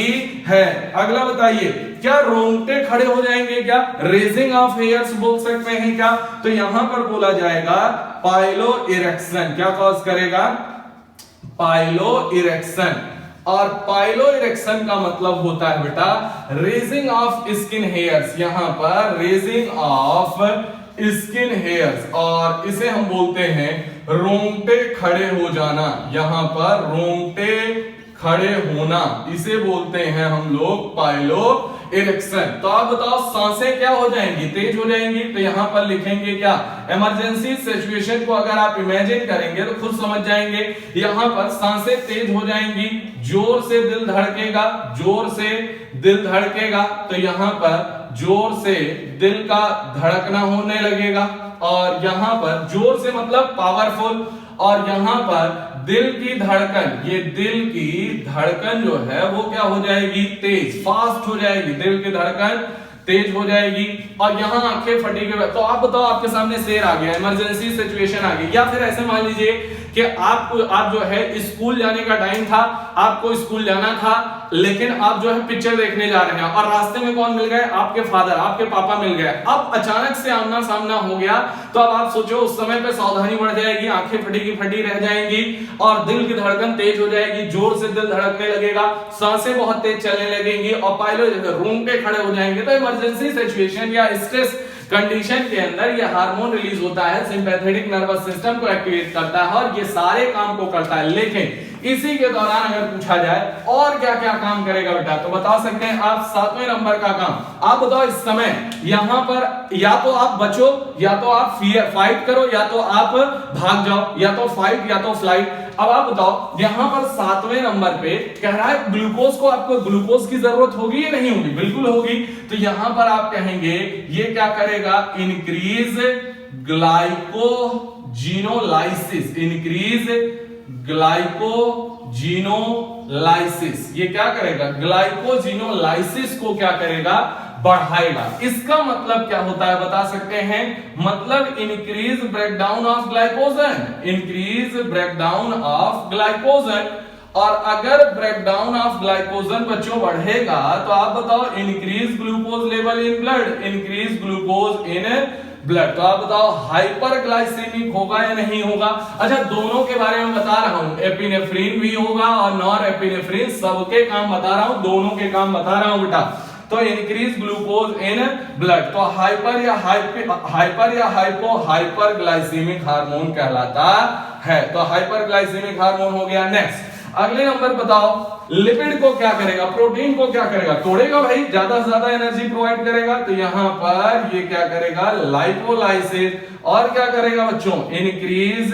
Speaker 1: है। अगला बताइए, क्या रोंगटे खड़े हो जाएंगे, क्या रेजिंग ऑफ हेयर्स बोल सकते हैं क्या। तो यहां पर बोला जाएगा पाइलो इरेक्शन। क्या कॉज करेगा, पाइलो इरेक्शन। और पाइलो इरेक्शन का मतलब होता है बेटा रेजिंग ऑफ स्किन हेयर्स। यहां पर रेजिंग ऑफ स्किन हेयर्स, और इसे हम बोलते हैं रोंगटे खड़े हो जाना। यहां पर रोंगटे खड़े होना, इसे बोलते हैं हम लोग पाइलो इरेक्शन। तो आप बताओ, सांसें क्या हो जाएंगी, तेज हो जाएंगी। तो यहां पर लिखेंगे क्या, इमरजेंसी सिचुएशन को अगर आप इमेजिन करेंगे तो खुद समझ जाएंगे। यहां पर सांसें तेज हो जाएंगी, जोर से दिल धड़केगा, जोर से दिल धड़केगा। तो यहां पर जोर से दिल का धड़कना होने लगेगा, और यहां पर जोर से मतलब पावरफुल। और यहां पर दिल की धड़कन, ये दिल की धड़कन जो है वो क्या हो जाएगी, तेज, फास्ट हो जाएगी, दिल की धड़कन तेज हो जाएगी। और यहां आंखें फटेगी। तो आप बताओ, आपके सामने शेर आ गया, इमरजेंसी सिचुएशन आ गई, या फिर ऐसे मान लीजिए कि आप जो है स्कूल जाने का टाइम था, आपको स्कूल जाना था, लेकिन आप जो है पिक्चर देखने जा रहे हैं और रास्ते में कौन मिल गए, आपके फादर, आपके पापा मिल गए। अब अचानक से आमना सामना हो गया, तो अब आप सोचो उस समय पे सावधानी बढ़ जाएगी, आंखें फटी रह जाएंगी और दिल की धड़कन तेज हो जाएगी, जोर से दिल धड़कने लगेगा, सांसें बहुत तेज चलने लगेंगी और पाइलो रोंगटे खड़े हो जाएंगे। तो इमरजेंसी सिचुएशन या स्ट्रेस कंडीशन के अंदर ये हार्मोन रिलीज होता है, सिंपैथेटिक नर्वस सिस्टम को एक्टिवेट करता है और ये सारे काम को करता है। लेकिन इसी के दौरान अगर पूछा जाए और क्या क्या काम करेगा बेटा, तो बता सकते हैं आप 7वें नंबर का काम। आप बताओ, इस समय यहां पर या तो आप बचो, या तो आप फाइट करो, या तो आप भाग जाओ, या तो फाइट या तो फ्लाइट। अब आप बताओ यहां पर 7वें नंबर पे कह रहा है ग्लूकोज को, आपको ग्लूकोज की जरूरत होगी या नहीं होगी? बिल्कुल होगी। तो यहां पर आप कहेंगे ये क्या करेगा, इंक्रीज ग्लाइकोजिनोलाइसिस, इंक्रीज ग्लाइकोजिनोलाइसिस, ये क्या करेगा, ग्लाइकोजिनोलाइसिस को क्या करेगा, बढ़ाएगा। इसका मतलब क्या होता है बता सकते हैं, मतलब increase breakdown of glycogen, increase breakdown of glycogen. और अगर ब्रेकडाउन ऑफ ग्लाइकोजन बच्चों बढ़ेगा तो आप बताओ increase glucose level in blood, increase glucose in blood. तो आप बताओ हाइपरग्लाइसेमिक होगा या नहीं होगा? अच्छा, दोनों के बारे में बता रहा हूं, एपिनेफ्रिन भी होगा और नॉर एपिनेफ्रिन, सबके काम बता रहा हूं, दोनों के काम बता रहा हूं बेटा। तो इंक्रीज ग्लूकोज इन ब्लड, तो हाइपर या हाइपो हाइपरग्लाइसेमिक हार्मोन कहलाता है। तो हाइपरग्लाइसेमिक हार्मोन हो गया। नेक्स्ट अगले नंबर बताओ, लिपिड को क्या करेगा, प्रोटीन को क्या करेगा, तोड़ेगा भाई, ज्यादा से ज्यादा एनर्जी प्रोवाइड करेगा। तो यहां पर ये क्या करेगा, लाइपोलाइसिस। और क्या करेगा बच्चों, इंक्रीज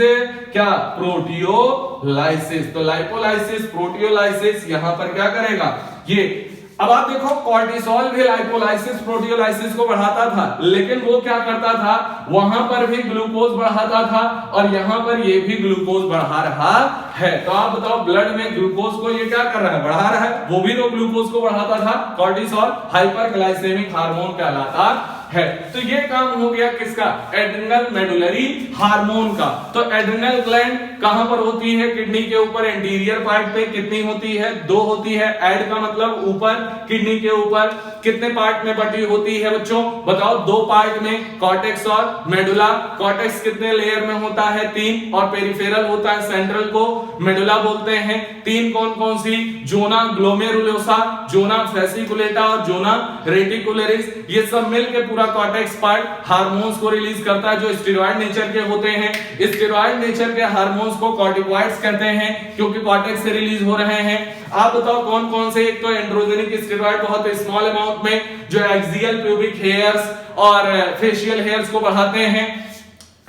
Speaker 1: क्या, प्रोटियोलाइसिस। तो लाइपोलाइसिस, प्रोटियोलाइसिस यहां पर क्या करेगा ये। अब आप देखो कॉर्टिसोल भी लाइपोलाइसिस प्रोटियोलाइसिस को बढ़ाता था, लेकिन वो क्या करता था, वहां पर भी ग्लूकोज बढ़ाता था और यहां पर ये भी ग्लूकोज बढ़ा रहा है। तो आप बताओ ब्लड में ग्लूकोज को ये क्या कर रहा है, बढ़ा रहा है, वो भी तो ग्लूकोज को बढ़ाता था। कॉर्टिसोल हाइपरग्लाइसेमिक हार्मोन कहलाता है। तो ये काम हो गया किसका, एड्रिनल मेडुलरी हार्मोन का। तो एड्रिनल ग्लैंड कहां पर होती है, किडनी के ऊपर, एंटीरियर पार्ट पे। कितनी होती है, 2 होती है। एड का मतलब ऊपर, किडनी के ऊपर। कितने पार्ट में बटी होती है बच्चों, बताओ? 2 पार्ट में, कॉर्टेक्स और मेडुला। कॉर्टेक्स कितने लेयर में होता है, 3, और पेरिफेरल होता है, सेंट्रल को मेडुला बोलते हैं। 3 कौन कौन सी, जोना ग्लोमेरुलोसा, जोना फेसिकुलेटा और जोना रेटिकुलरिस। ये सब मिलकर पूरा कॉर्टेक्स पार्ट हार्मोन्स को रिलीज करता है जो स्टेरॉइड नेचर के होते हैं। स्टेरॉइड नेचर के हार्मोन्स को कॉर्टिकॉइड्स कहते हैं क्योंकि कॉर्टेक्स से रिलीज हो रहे हैं। आप बताओ कौन कौन से, एक तो एंड्रोजेनिक स्टेरॉइड बहुत स्मॉल अमाउंट में जो एक्सियल प्यूबिक हेयर्स और फेशियल हेयर्स को बढ़ाते हैं।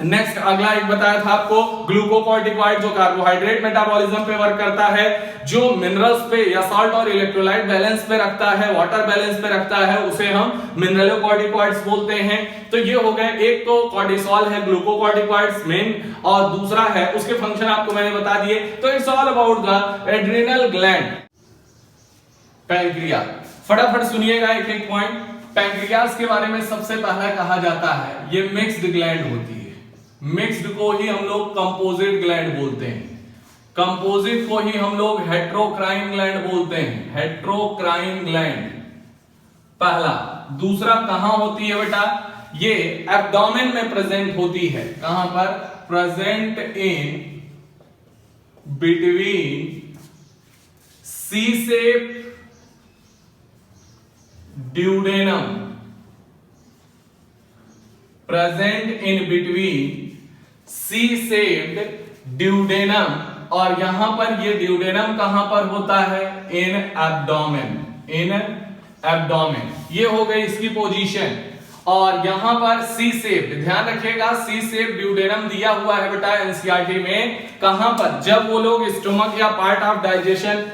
Speaker 1: नेक्स्ट अगला एक बताया था आपको, ग्लूकोकॉर्टिकॉइड जो कार्बोहाइड्रेट मेटाबॉलिज्म पे वर्क करता है, जो मिनरल्स पे या सॉल्ट और इलेक्ट्रोलाइट बैलेंस पे रखता है, वाटर बैलेंस पे रखता है, उसे हम मिनरलोकॉर्टिकॉइड्स बोलते हैं। तो ये हो गए, एक तो कॉर्टिसोल है ग्लूकोकॉर्टिकॉइड्स मेन, और दूसरा है उसके फंक्शन आपको मैंने बता दिए। तो it's all about the adrenal gland. Pancreas, फटाफट सुनिएगा एक एक पॉइंट। पैंक्रियास के बारे में सबसे पहला कहा जाता है ये मिक्स्ड ग्लैंड होती है। मिक्स्ड को ही हम लोग कंपोजिट ग्लैंड बोलते हैं, कंपोजिट को ही हम लोग हेट्रोक्राइन ग्लैंड बोलते हैं, हेट्रोक्राइन ग्लैंड पहला। दूसरा कहां होती है बेटा, ये एब्डोमेन में प्रेजेंट होती है। कहां पर, present in between C shape duodenum, present in between C shaped duodenum. और यहां पर ये ड्यूडेनम कहां पर होता है, इन एब्डोमेन, इन एब्डोमेन। ये हो गई इसकी पोजीशन। और यहां पर सी शेप, ध्यान रखिएगा सी शेप ड्यूडेनम दिया हुआ है बेटा एनसीईआरटी में। कहां पर, जब वो लोग स्टोमक या पार्ट ऑफ डाइजेशन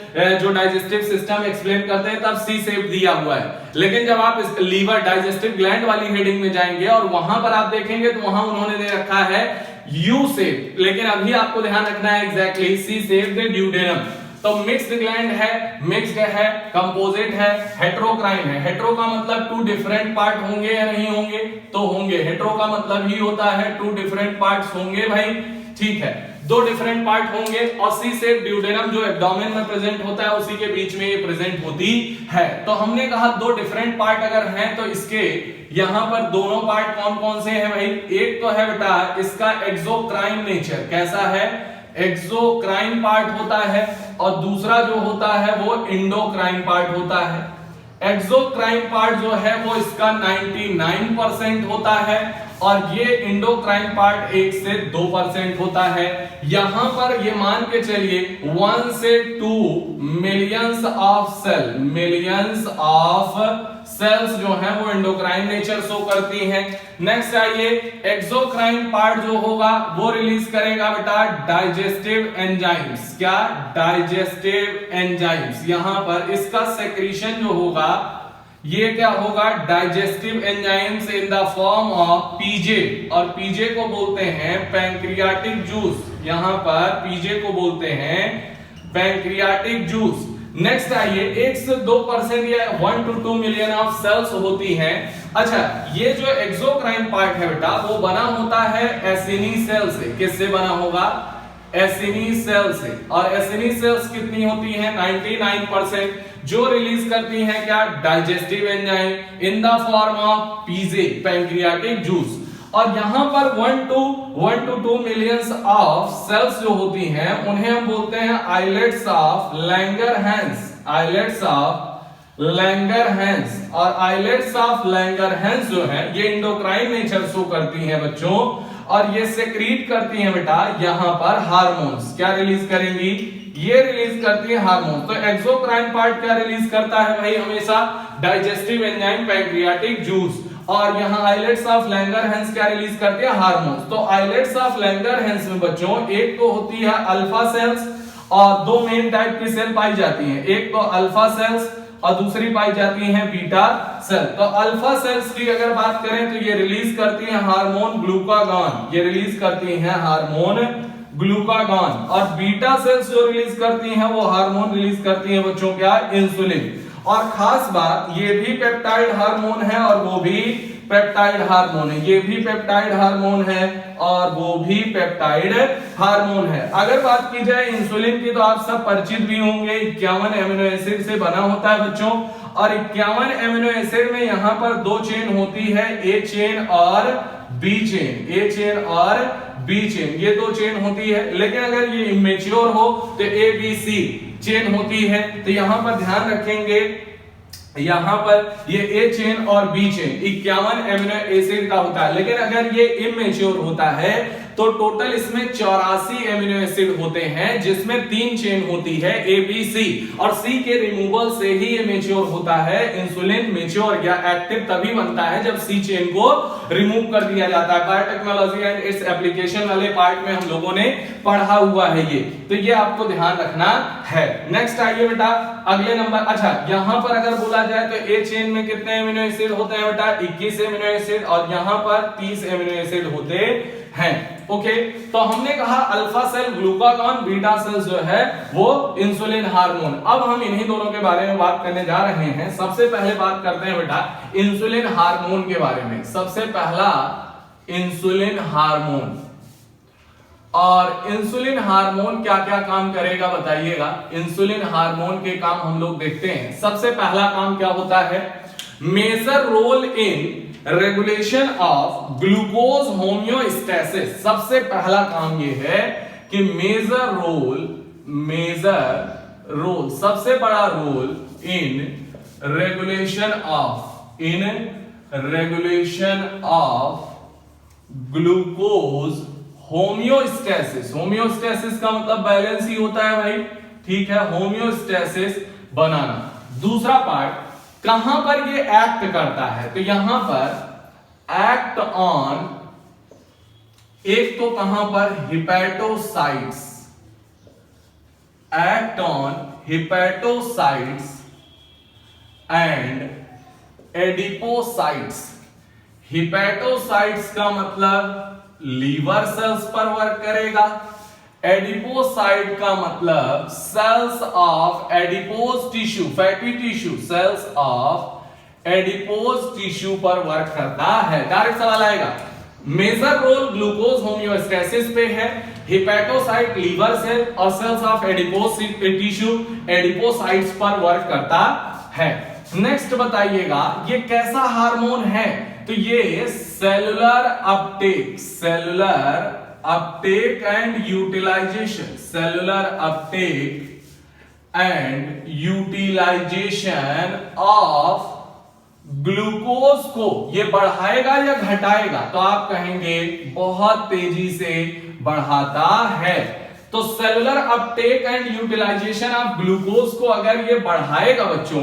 Speaker 1: जो डाइजेस्टिव सिस्टम एक्सप्लेन करते हैं तब सी शेप दिया हुआ है। लेकिन जब आप इस लीवर डाइजेस्टिव ग्लैंड वाली हेडिंग में जाएंगे और वहां पर आप देखेंगे तो वहां उन्होंने दे रखा है यू शेप, लेकिन अभी आपको ध्यान रखना है एग्जैक्टली सी शेप ड्यूडेनम। तो मिक्स्ड ग्लैंड है, मिक्स्ड है, कंपोजिट है, हेट्रोक्राइन है। हेट्रो का मतलब 2 डिफरेंट पार्ट होंगे या नहीं होंगे, तो होंगे। हेट्रो का मतलब ही होता है 2 डिफरेंट पार्ट्स होंगे भाई, ठीक है, 2 डिफरेंट पार्ट होंगे। और सी शेप ड्यूडेनम जो एब्डोमेन में प्रेजेंट होता है उसी के बीच में ये प्रेजेंट होती है। तो हमने कहा 2 डिफरेंट पार्ट अगर हैं तो इसके यहां पर दोनों पार्ट कौन कौन से हैं भाई, एक तो है बेटा इसका एक्सोक्राइन नेचर, कैसा है, एक्सोक्राइन पार्ट होता है, और दूसरा जो होता है वो इंडोक्राइन पार्ट होता है। एक्सोक्राइन पार्ट जो है वो इसका 99% होता है और ये इंडोक्राइन पार्ट 1 से 2% होता है। यहां पर ये मान के चलिए 1 से 2 मिलियंस ऑफ सेल्स जो है वो इंडोक्राइन नेचर शो करती हैं। नेक्स्ट आइए, एक्सोक्राइन पार्ट जो होगा वो रिलीज करेगा बेटा डाइजेस्टिव एंजाइम्स। क्या? Digestive enzymes. यहां पर इसका सेक्रीशन जो होगा ये क्या होगा? Digestive enzymes in the form of PJ, और पीजे को बोलते हैं पैंक्रियाटिक जूस। यहां पर पीजे को बोलते हैं पैंक्रियाटिक जूस। नेक्स्ट आइए, 1 से 2% या 1 to 2 मिलियन ऑफ सेल्स होती हैं। अच्छा, ये जो एक्सोक्राइन पार्ट है बेटा वो बना होता है एसिनी सेल से। किससे बना होगा? एसिनी सेल से। और एसिनी सेल्स कितनी होती हैं? 99%, जो रिलीज करती हैं क्या? Digestive enzyme in the form of PJ, pancreatic juice. और यहां पर 1 to 2 मिलियंस ऑफ सेल्स जो होती हैं उन्हें हम बोलते हैं islets of Langerhans. Islets of Langerhans. और आइलेट्स ऑफ लैंगरहैंस जो है ये इंडोक्राइन नेचर शो करती हैं बच्चों, और ये सेक्रीट करती हैं बेटा यहां पर हार्मोन्स। क्या रिलीज करेंगी? ये रिलीज करती है हार्मोन। तो एक्सोक्राइन पार्ट क्या रिलीज करता है भाई? हमेशा डाइजेस्टिव एंजाइम, पैंक्रियाटिक जूस। और यहां आइलेट्स ऑफ लैंगरहैंस क्या रिलीज करते हैं? हार्मोन्स। तो आइलेट्स ऑफ लैंगरहैंस में बच्चों एक तो होती है अल्फा सेल्स, और दो मेन टाइप की सेल पाई जाती हैं, एक तो अल्फा सेल्स और दूसरी पाई जाती है बीटा सेल। तो अल्फा सेल्स की अगर बात करें तो ये रिलीज करती हैं हार्मोन ग्लूकागॉन। ये रिलीज करती हैं हार्मोन ग्लूकागॉन। और बीटा सेल्स जो रिलीज करती हैं वो हार्मोन रिलीज करती हैं बच्चों क्या? इंसुलिन। और खास बात, ये भी पेप्टाइड हार्मोन है और वो भी पेप्टाइड हार्मोन है। ये भी पेप्टाइड हार्मोन है और वो भी पेप्टाइड हार्मोन है। अगर बात की जाए इंसुलिन की तो आप सब परिचित भी होंगे, 51 एमिनो एसिड से बना होता है बच्चों। और 51 एमिनो एसिड में यहां पर दो चेन होती है, ए चेन और बी चेन। ए चेन और बी चेन, ये दो चेन होती है। लेकिन अगर ये इमेच्योर हो तो ए बी सी चेन होती है। तो यहां पर ध्यान रखेंगे, यहां पर ये ए चेन और बी चेन 51 एमिनो एसिड का होता है। लेकिन अगर ये इमेच्योर होता है तो टोटल इसमें 84 एमिनो एसिड होते हैं, जिसमें 3 चेन होती है, ए बी सी। और सी के रिमूवल से ही ये मेच्योर होता है। इंसुलिन मेच्योर या एक्टिव तभी बनता है जब सी चेन को रिमूव कर दिया जाता है। बायोटेक्नोलॉजी एंड इट्स एप्लीकेशन वाले पार्ट में हम लोगों ने पढ़ा हुआ है ये, तो ये आपको ध्यान रखना है। नेक्स्ट आइए बेटा अगले नंबर। अच्छा, यहां पर अगर बोला जाए तो ए चेन में कितने एमिनो एसिड होते हैं बेटा? 21 एमिनो एसिड, और यहां पर 30 एमिनो एसिड होते हैं। ओके, तो हमने कहा alpha cell glucagon, beta cell जो है वो इंसुलिन हार्मोन। अब हम इन्हीं दोनों के बारे में बात करने जा रहे हैं। सबसे पहले बात करते हैं बेटा इंसुलिन हार्मोन के बारे में। सबसे पहला इंसुलिन हार्मोन। और इंसुलिन हार्मोन क्या क्या काम करेगा बताइएगा? इंसुलिन हार्मोन के काम हम लोग देखते हैं। सबसे पहला काम क्या होता है? Major role in regulation of glucose homeostasis. सबसे पहला काम ये है कि मेजर रोल, सबसे बड़ा role in regulation of glucose homeostasis. Homeostasis का मतलब बैलेंस ही होता है भाई, ठीक है, होम्योस्टेसिस बनाना। दूसरा पार्ट कहां पर ये एक्ट करता है? तो यहां पर एक्ट ऑन, एक तो कहां पर? Hepatocytes. Act on hepatocytes and adipocytes. Hepatocytes का मतलब लीवर सेल्स पर वर्क करेगा। एडिपोसाइट का मतलब cells of adipose tissue, fatty tissue, cells of adipose tissue पर वर्क करता है। डायरेक्ट सवाल आएगा। मेजर रोल ग्लूकोज होम्योस्टेसिस पे है, हिपैटोसाइट लीवर सेल और cells of adipose tissue adipocytes पर वर्क करता है। नेक्स्ट बताइएगा ये कैसा हार्मोन है? तो ये cellular uptake, cellular uptake and utilisation, cellular uptake and utilisation of glucose को ये बढ़ाएगा या घटाएगा? तो आप कहेंगे बहुत तेजी से बढ़ाता है। तो cellular uptake and utilisation of glucose को अगर ये बढ़ाएगा बच्चों,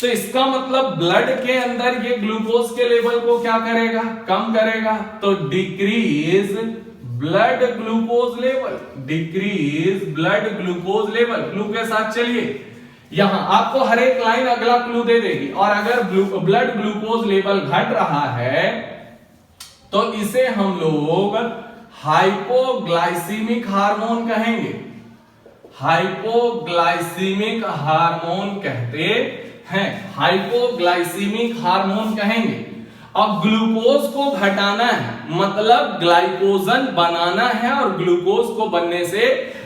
Speaker 1: तो इसका मतलब ब्लड के अंदर ये ग्लूकोज के लेवल को क्या करेगा? कम करेगा। तो decrease blood glucose level, decrease blood glucose level. Clue के साथ चलिए, यहां आपको हर एक लाइन अगला क्लू दे देगी। और अगर ब्लड ग्लूकोज लेवल घट रहा है तो इसे हम लोग हाइपोग्लाइसीमिक हार्मोन कहेंगे, हाइपोग्लाइसीमिक हार्मोन कहते हैं, हाइपोग्लाइसीमिक हार्मोन कहेंगे। अब ग्लूकोज को घटाना है मतलब ग्लाइकोजन बनाना है और ग्लूकोज को बनने से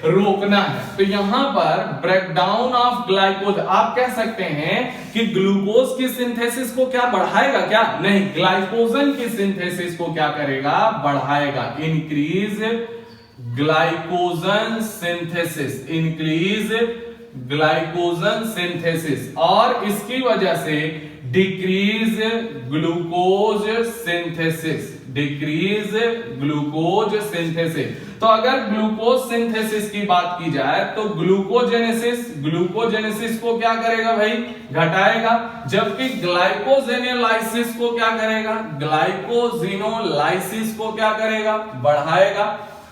Speaker 1: रोकना है। तो यहां पर ब्रेकडाउन ऑफ ग्लाइकोज, आप कह सकते हैं कि ग्लूकोज की सिंथेसिस को क्या बढ़ाएगा? क्या नहीं, ग्लाइकोजन की सिंथेसिस को क्या करेगा? बढ़ाएगा। Increase glycogen synthesis, increase glycogen synthesis, और इसकी वजह से decrease glucose synthesis, decrease glucose synthesis. तो अगर ग्लूकोज सिंथेसिस की बात की जाए तो ग्लूकोजेनेसिस, ग्लूकोजेनेसिस को क्या करेगा भाई? घटाएगा। जबकि ग्लाइकोजेनोलाइसिस को क्या करेगा? ग्लाइकोजिनोलाइसिस को क्या करेगा? बढ़ाएगा।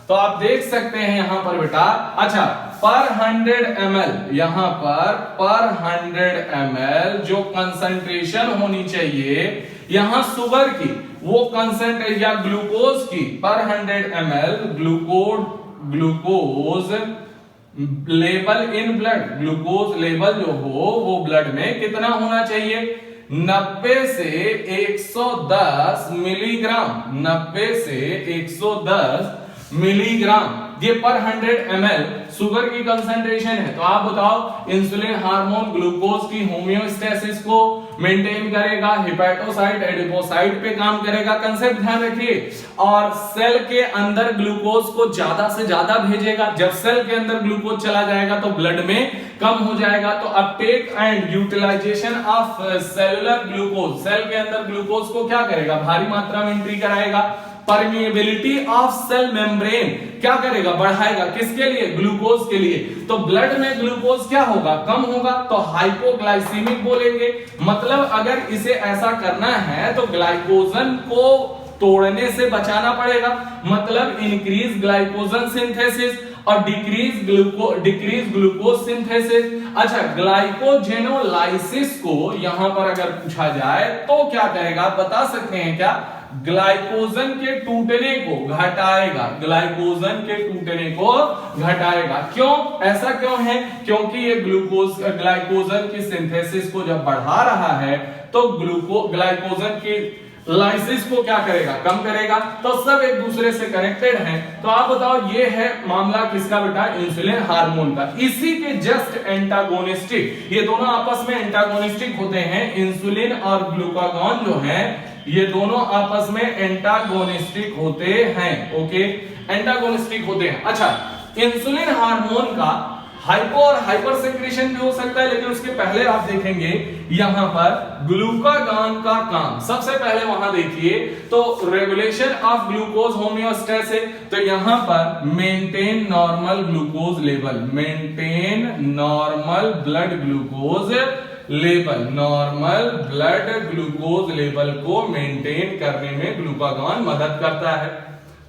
Speaker 1: तो आप देख सकते हैं यहां पर बेटा, अच्छा पर 100 ml, यहां पर 100 ml जो कंसंट्रेशन होनी चाहिए यहां शुगर की, वो कंसंट्रेशन या ग्लूकोज की पर 100 ml glucose level in blood, glucose level जो हो वो ब्लड में कितना होना चाहिए? 90 से 110 मिलीग्राम, 90 से 110 मिलीग्राम, ये पर 100 ml शुगर की कंसंट्रेशन है। तो आप बताओ, इंसुलिन हार्मोन ग्लूकोज की होमियोस्टेसिस को मेंटेन करेगा, हिपैटोसाइट एडिपोसाइट पे काम करेगा, कंसेप्ट ध्यान रखिए। और सेल के अंदर ग्लूकोज को ज्यादा से ज्यादा भेजेगा। जब सेल के अंदर ग्लूकोज चला जाएगा तो ब्लड में कम हो जाएगा। तो uptake and utilisation of cellular glucose, cell के अंदर ग्लूकोज को क्या करेगा? भारी मात्रा में एंट्री कराएगा। परमिएबिलिटी ऑफ सेल मेम्ब्रेन क्या करेगा? बढ़ाएगा। किसके लिए? ग्लूकोज के लिए। तो ब्लड में ग्लूकोज क्या होगा? कम होगा। तो हाइपोग्लाइसीमिक बोलेंगे। मतलब अगर इसे ऐसा करना है तो ग्लाइकोजन को तोड़ने से बचाना पड़ेगा, मतलब इंक्रीज ग्लाइकोजन सिंथेसिस और डिक्रीज ग्लूकोज सिंथेसिस। अच्छा, ग्लाइकोजेनोलाइसिस को यहां पर अगर पूछा जाए तो क्या करेगा? आप बता सकते हैं क्या? ग्लाइकोजन के टूटने को घटाएगा, ग्लाइकोजन के टूटने को घटाएगा। क्यों? ऐसा क्यों है? क्योंकि ये ग्लाइकोजन की सिंथेसिस को जब बढ़ा रहा है तो ग्लाइकोजन की लाइसिस को क्या करेगा? कम करेगा। तो सब एक दूसरे से कनेक्टेड हैं। तो आप बताओ, ये है मामला किसका बेटा? इंसुलिन हार्मोन का। इसी के जस्ट एंटागोनिस्टिक, ये दोनों आपस में एंटागोनिस्टिक होते हैं। इंसुलिन और ग्लूकागॉन जो है ये दोनों आपस में एंटागोनिस्टिक होते हैं। ओके, एंटागोनिस्टिक होते हैं। अच्छा, इंसुलिन हार्मोन का हाइपो और हाइपर सेक्रेशन भी हो सकता है, लेकिन उसके पहले आप देखेंगे यहां पर ग्लूकागॉन का काम। सबसे पहले वहां देखिए तो रेगुलेशन ऑफ ग्लूकोज होमियोस्टेसिस, तो यहां पर maintain normal glucose level, maintain normal blood glucose level, normal blood glucose level को मेंटेन करने में ग्लूकागॉन मदद करता है।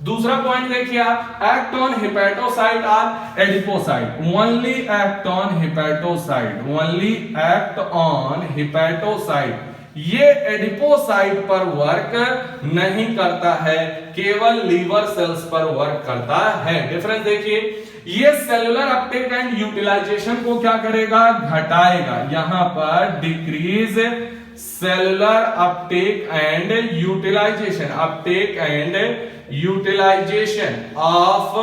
Speaker 1: दूसरा पॉइंट देखिए आप, एक्ट ऑन हिपैटोसाइट और adipocyte, only act on hepatocyte, only act on hepatocyte. ये एडिपोसाइट पर वर्क नहीं करता है, केवल लीवर सेल्स पर वर्क करता है। डिफरेंस देखिए, ये सेलुलर अपटेक एंड यूटिलाइजेशन को क्या करेगा? घटाएगा। यहां पर decrease cellular uptake and utilization, uptake and utilisation of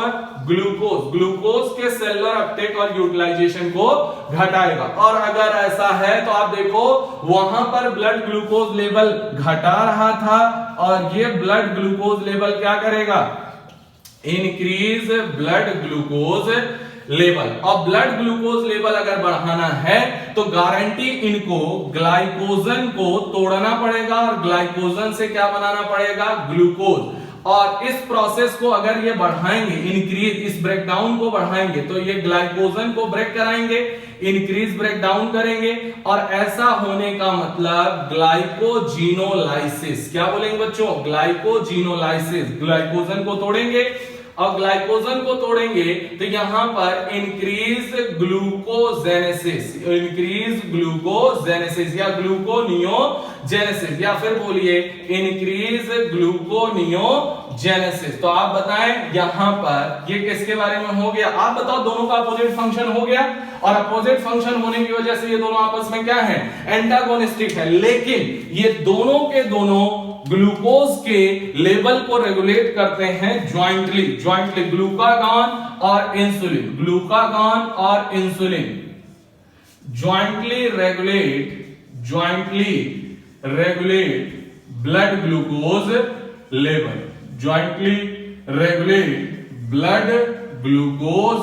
Speaker 1: glucose, glucose के सेलुलर अपटेक और यूटिलाइजेशन को घटाएगा। और अगर ऐसा है तो आप देखो वहां पर ब्लड ग्लूकोज लेवल घटा रहा था और ये ब्लड ग्लूकोज लेवल क्या करेगा? Increase blood glucose level. और ब्लड ग्लूकोज लेवल अगर बढ़ाना है तो गारंटी इनको ग्लाइकोजन को तोड़ना पड़ेगा और ग्लाइकोजन से क्या बनाना पड़ेगा, ग्लूकोज। और इस प्रोसेस को अगर ये बढ़ाएंगे, इंक्रीज, इस ब्रेकडाउन को बढ़ाएंगे तो ये ग्लाइकोजन को ब्रेक कराएंगे, इंक्रीज ब्रेकडाउन करेंगे, और ऐसा होने का मतलब ग्लाइकोजिनोलाइसिस। क्या बोलेंगे बच्चों, ग्लाइकोजिनोलाइसिस। ग्लाइकोजन को तोड़ेंगे और ग्लाइकोजन को तोड़ेंगे तो यहां पर इंक्रीज ग्लूकोजेनेसिस, इंक्रीज ग्लूकोजेनेसिस या ग्लूकोनियोजेनेसिस, या फिर बोलिए इंक्रीज ग्लूकोनियोजेनेसिस। तो आप बताएं यहां पर ये किसके बारे में हो गया, आप बताओ। दोनों का अपोजिट फंक्शन हो गया, और अपोजिट फंक्शन होने की वजह से ये दोनों आपस में क्या है, एंटागोनिस्टिक है। लेकिन ये दोनों के दोनों ग्लूकोज के लेवल को रेगुलेट करते हैं ज्वाइंटली, ग्लूकागॉन और इंसुलिन, ग्लूकागॉन और insulin jointly regulate blood glucose level, jointly regulate blood glucose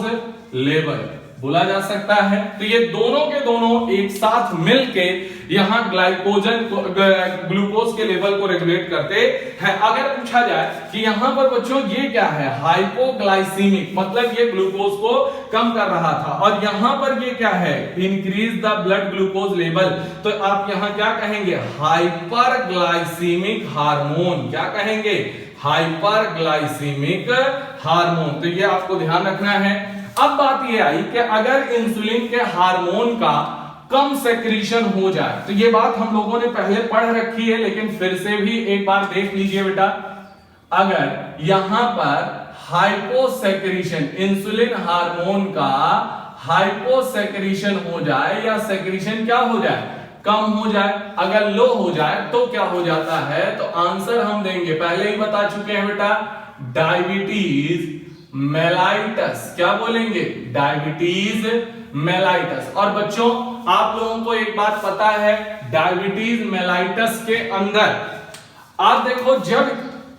Speaker 1: level बोला जा सकता है। तो ये दोनों के दोनों एक साथ मिलके यहां ग्लाइकोजन को, ग्लूकोज के लेवल को रेगुलेट करते हैं। अगर पूछा जाए कि यहां पर बच्चों ये क्या है, हाइपोग्लाइसीमिक, मतलब ये ग्लूकोज को कम कर रहा था, और यहां पर ये क्या है, increase the blood glucose level, तो आप यहां क्या कहेंगे, हाइपरग्लाइसीमिक हार्मोन। क्या कहेंगे, हाइपरग्लाइसीमिक हार्मोन। तो ये आपको ध्यान रखना है। अब बात ये आई कि अगर इंसुलिन के हार्मोन का कम सेक्रीशन हो जाए, तो ये बात हम लोगों ने पहले पढ़ रखी है, लेकिन फिर से भी एक बार देख लीजिए बेटा। अगर यहां पर हाइपोसेक्रीशन, इंसुलिन हार्मोन का हाइपोसेक्रीशन हो जाए या सेक्रीशन क्या हो जाए, कम हो जाए, अगर लो हो जाए तो क्या हो जाता है, तो आंसर हम देंगे, पहले ही बता चुके हैं बेटा, डायबिटीज मेलाइटस। क्या बोलेंगे, डायबिटीज मेलाइटस। और बच्चों आप लोगों को एक बात पता है, डायबिटीज मेलाइटस के अंदर आप देखो, जब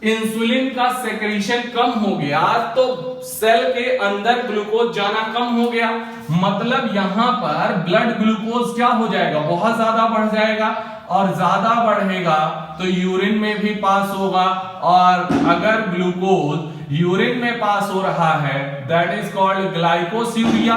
Speaker 1: इंसुलिन का सेक्रीशन कम हो गया तो सेल के अंदर ग्लूकोज जाना कम हो गया, मतलब यहां पर ब्लड ग्लूकोज क्या हो जाएगा, बहुत ज्यादा बढ़ जाएगा, और ज्यादा बढ़ेगा तो यूरिन में भी पास होगा, और अगर ग्लूकोज यूरिन में पास हो रहा है दैट इज कॉल्ड ग्लाइकोस्यूरिया।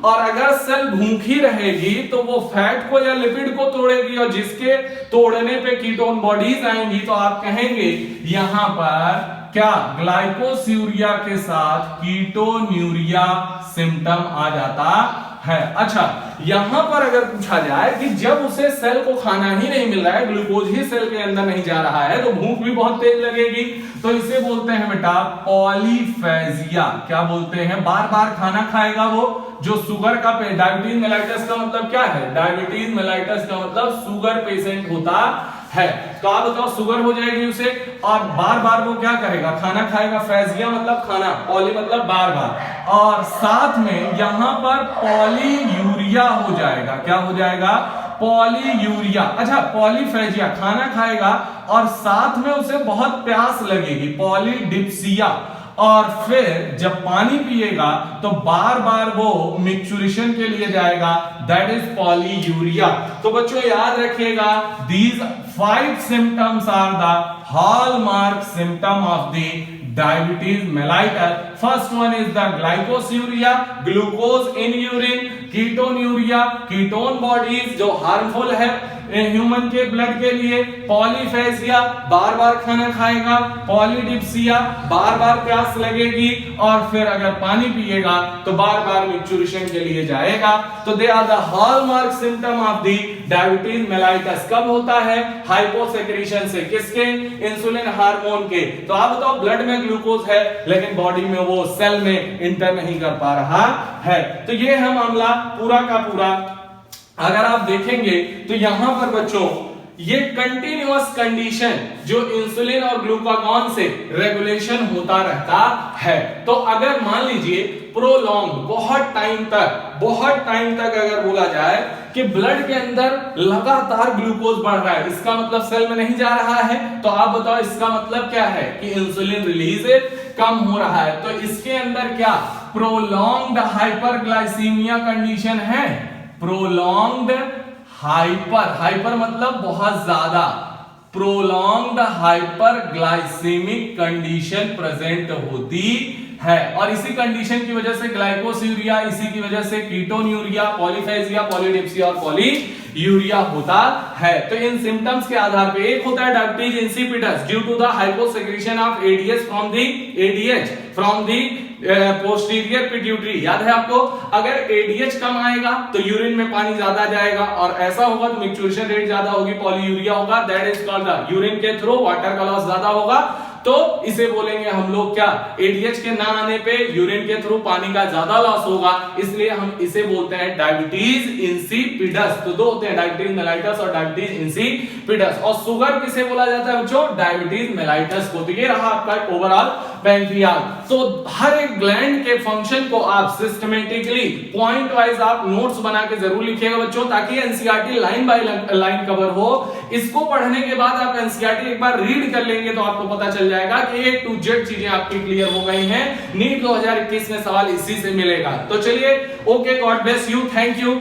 Speaker 1: और अगर सेल भूखी रहेगी तो वो फैट को या लिपिड को तोड़ेगी, और जिसके तोड़ने पे कीटोन बॉडीज आएंगी, तो आप कहेंगे यहां पर क्या, ग्लाइकोस्यूरिया के साथ कीटोन्यूरिया सिम्टम आ जाता है। अच्छा, यहां पर अगर पूछा जाए कि जब उसे सेल को खाना ही नहीं मिल रहा है, ग्लूकोज ही सेल के अंदर नहीं जा रहा है, तो भूख भी बहुत तेज लगेगी, तो इसे बोलते हैं बेटा पॉलीफेजिया। क्या बोलते हैं, बार बार खाना खाएगा वो, जो शुगर का डायबिटीज मेलाइटस का मतलब क्या है, डायबिटीज मेलाइटस का मतलब शुगर पेशेंट होता है। तो आप बताओ, शुगर हो जाएगी उसे, और बार बार वो क्या करेगा, खाना खाएगा। फेजिया मतलब खाना, पॉली मतलब बार बार, और साथ में यहां पर पॉलीयूरिया हो जाएगा। क्या हो जाएगा, पॉलीयूरिया। अच्छा, पॉलीफेजिया, खाना खाएगा और साथ में उसे बहुत प्यास लगेगी, पॉलीडिप्सिया। और फिर जब पानी पिएगा तो बार बार वो मिक्चुरेशन के लिए जाएगा, दैट इज पॉलीयूरिया। तो बच्चों याद रखिएगा, these 5 symptoms are the hallmark symptom of the diabetes mellitus. First one is the glycosuria, glucose in urine, ketonuria, ketone bodies जो harmful है ह्यूमन के ब्लड के लिए, पॉलीफेजिया बार बार खाना खाएगा, पॉलीडिप्सिया बार बार प्यास लगेगी, और फिर अगर पानी पिएगा तो बार बार मिक्चुरेशन के लिए जाएगा। तो they are the hallmark symptom of the diabetes mellitus. कब होता है, हाइपोसेक्रीशन से, किसके, इंसुलिन हार्मोन के। तो आप बताओ, ब्लड में ग्लूकोज है लेकिन बॉडी में वो सेल में इंटर नहीं कर पा रहा है। तो ये है मामला पूरा का पूरा। अगर आप देखेंगे तो यहां पर बच्चों ये कंटिन्यूअस कंडीशन जो इंसुलिन और ग्लूकागॉन से रेगुलेशन होता रहता है। तो अगर मान लीजिए प्रोलॉन्ग बहुत टाइम तक अगर बोला जाए कि ब्लड के अंदर लगातार ग्लूकोज बढ़ रहा है, इसका मतलब सेल में नहीं जा रहा है, तो आप बताओ इसका मतलब क्या है कि इंसुलिन रिलीज कम हो रहा है। तो इसके अंदर क्या प्रोलॉन्ग्ड हाइपरग्लाइसीमिया कंडीशन है। प्रोलॉन्ग्ड हाइपर मतलब बहुत ज्यादा, प्रोलॉन्ग्ड हाइपरग्लाइसेमिक कंडीशन प्रेजेंट होती है। और इसी कंडीशन की वजह से ग्लाइकोस्यूरिया, इसी की वजह से कीटोन्यूरिया, पॉलीफेजिया, पॉलीडिप्सिया और पॉलीयूरिया होता है। तो इन सिम्टम्स के आधार पे एक होता है diabetes insipidus due to the hyposecretion of ADH from the posterior pituitary. याद है आपको, अगर एडीएच कम आएगा तो यूरिन में पानी ज्यादा जाएगा, और ऐसा होगा तो मैच्योरेशन रेट ज्यादा होगी, पॉलीयूरिया होगा, that is called the urine के थ्रू वाटर का लॉस ज्यादा होगा, तो इसे बोलेंगे हम लोग क्या, एडीएच के ना आने पे यूरिन के थ्रू पानी का ज्यादा लॉस होगा, इसलिए हम इसे बोलते हैं डायबिटीज इंसिपिडस। तो दो होते हैं, डायबिटीज मेलाइटस और डायबिटीज इंसिपिडस। और शुगर किसे बोला जाता है बच्चों, डायबिटीज मेलाइटस को। तो ये रहा आपका ओवरऑल पैंक्रियाज। तो हर एक ग्लैंड के फंक्शन को आप सिस्टमेटिकली पॉइंट वाइज आप नोट्स बना के जरूर लिखिएगा बच्चों, ताकि NCERT line by line cover हो। इसको पढ़ने के बाद आप एनसीईआरटी एक बार रीड कर लेंगे तो आपको पता चल जाएगा कि A to Z चीजें आपकी क्लियर हो गई हैं। नीट 2021 में सवाल इसी से मिलेगा। तो चलिए, okay, God bless you, thank you.